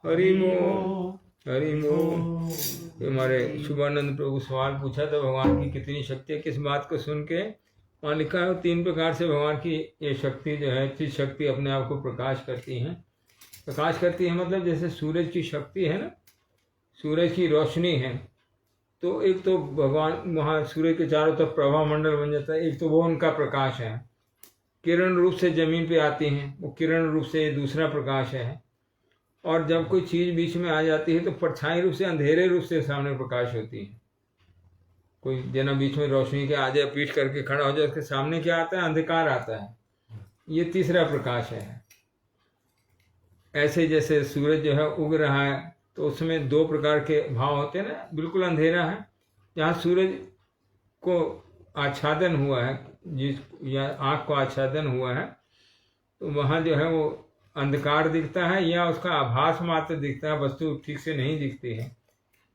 Speaker 1: हरि ओम, हरि ओम। हमारे शुभानंद प्रभु सवाल पूछा था भगवान की कितनी शक्ति है, किस बात को सुन के वहाँ लिखा है 3 प्रकार से भगवान की ये शक्ति जो है, चित शक्ति अपने आप को प्रकाश करती है। प्रकाश करती है मतलब जैसे सूरज की शक्ति है ना, सूरज की रोशनी है, तो एक तो भगवान वहाँ सूरज के चारों तरफ प्रभा मंडल बन जाता है, एक तो वो उनका प्रकाश है, किरण रूप से जमीन पे आती हैं, वो किरण रूप से दूसरा प्रकाश है। और जब कोई चीज़ बीच में आ जाती है तो परछाई रूप से, अंधेरे रूप से सामने प्रकाश होती है। कोई जना बीच में रोशनी के आ जाए, पीठ करके खड़ा हो जाए, उसके सामने क्या आता है? अंधकार आता है। ये तीसरा प्रकाश है। ऐसे जैसे सूरज जो है उग रहा है तो उसमें 2 प्रकार के भाव होते हैं ना, बिल्कुल अंधेरा है, जहाँ सूरज को आच्छादन हुआ है, जिस या आँख को आच्छादन हुआ है, तो वहाँ जो है वो अंधकार दिखता है या उसका आभास मात्र दिखता है, वस्तु ठीक से नहीं दिखती है।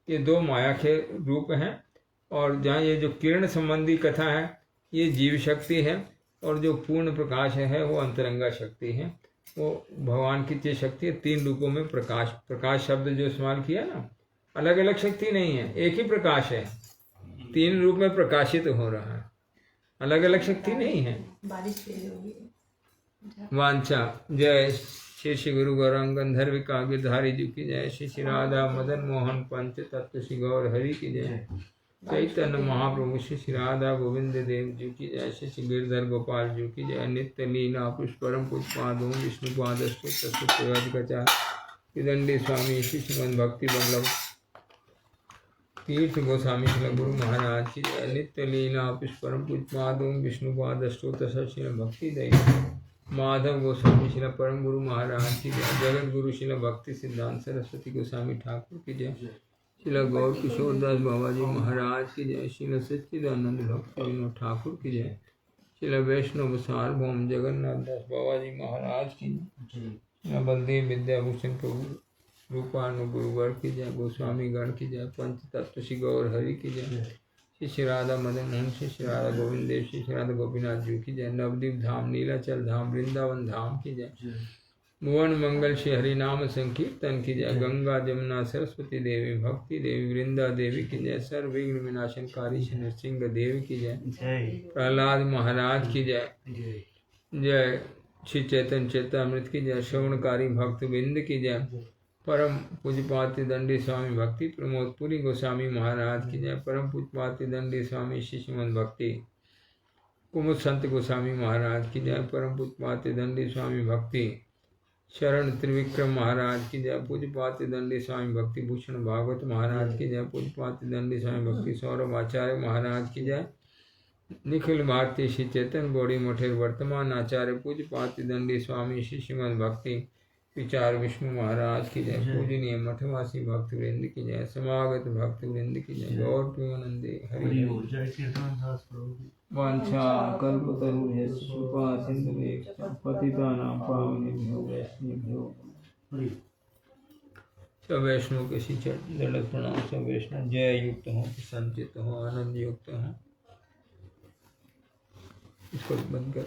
Speaker 1: ये 2 माया के रूप हैं। और जहाँ ये जो किरण संबंधी कथा है ये जीव शक्ति है, और जो पूर्ण प्रकाश है वो अंतरंगा शक्ति है, वो भगवान की ये शक्ति है। 3 रूपों में प्रकाश, प्रकाश शब्द जो इस्तेमाल किया ना, अलग अलग शक्ति नहीं है, एक ही प्रकाश है, 3 रूप में प्रकाशित हो रहा है, अलग अलग शक्ति नहीं है।
Speaker 2: बारिश तेज होगी।
Speaker 1: वांछा जय श्री श्री गुरु गौरांग गंधर्व काव्यधारी जी की जय, श्री श्री राधा मदन मोहन पंच तत्व श्री गौर हरि की जय, चैतन्य महाप्रभु श्री श्री राधा गोविंद देव जी की जय, श्री श्री गिरधर गोपाल जी की जय। नित्य लीला पुष्परम पुष्पादों विष्णुपाद कचा दंडी स्वामी श्री श्रीमद भक्ति वल्लभ तीर्थ गोस्वामी श्री गुरु महाराज की जय। नित्य लीला पुष्परम पुष्पादों विष्णुपाद श्री भक्ति दई माधव गोस्वामी श्री परम गुरु महाराज की जय। जगत गुरु श्री भक्ति सिद्धांत सरस्वती गोस्वामी ठाकुर की जय। श्री गौर किशोर दास बाबा जी महाराज की जय। श्री सच्चिदानंद भक्त विनोद ठाकुर की जय। श्री वैष्णव सार्वभौम जगन्नाथ दास बाबा जी महाराज की जय। बलदेव विद्याभूषण प्रभु रूपानु गुरुवर की जय। गोस्वामी गण की जय। पंच तत्व श्री गौर हरि की जय। श्री श्री राधा मदन मोहन श्री राधा गोविंद देव श्री राधा गोपीनाथ जी की जय। नवदीप धाम नीलाचल धाम वृंदावन धाम की जय। भुवन मंगल श्री हरि नाम संकीर्तन की जय। गंगा जमुना सरस्वती देवी भक्ति देवी वृंदा देवी की जय। सर्व विघ्न विनाशनकारी श्री नरसिंह देवी की जय। प्रहलाद महाराज की जय। जय श्री चैतन्य चेतामृत की जय। श्रवणकारी भक्त बिंद की जय। परम पूज्यपाति दंडी स्वामी भक्ति प्रमोद पुरी गोस्वामी महाराज की जय। परम पूज्यपाति दंडी स्वामी श्री श्रीमद भक्ति कुमुद संत गोस्वामी महाराज की जय। परम पूज्यपाति दंडी स्वामी भक्ति शरण त्रिविक्रम महाराज की जय। पूज्यपाति दंडी स्वामी भक्ति भूषण भागवत महाराज की जय। पूज्यपाति दंडी स्वामी भक्ति सौरभ आचार्य महाराज की जय। निखिल भारतीय श्री चैतन्य गौड़ी मठेर वर्तमान आचार्य पूज्यपाति दंडी स्वामी श्री श्रीमद भक्ति विचार विष्णु महाराज की जय। पूजनीय मठवासी भक्त वृंद की जय। समागत भक्त वृंद की जय। गौर प्रेमानंदे हरि वांछा कल्पतरुभ्यश्च कृपा सिन्धुभ्यश्च पतितानां पावनेभ्यो वैष्णवेभ्यो सब वैष्णव के श्री चरण प्रणाम। सब वैष्णव जय युक्त हो, संचित हो, आनंद युक्त हो। इसको बंद कर।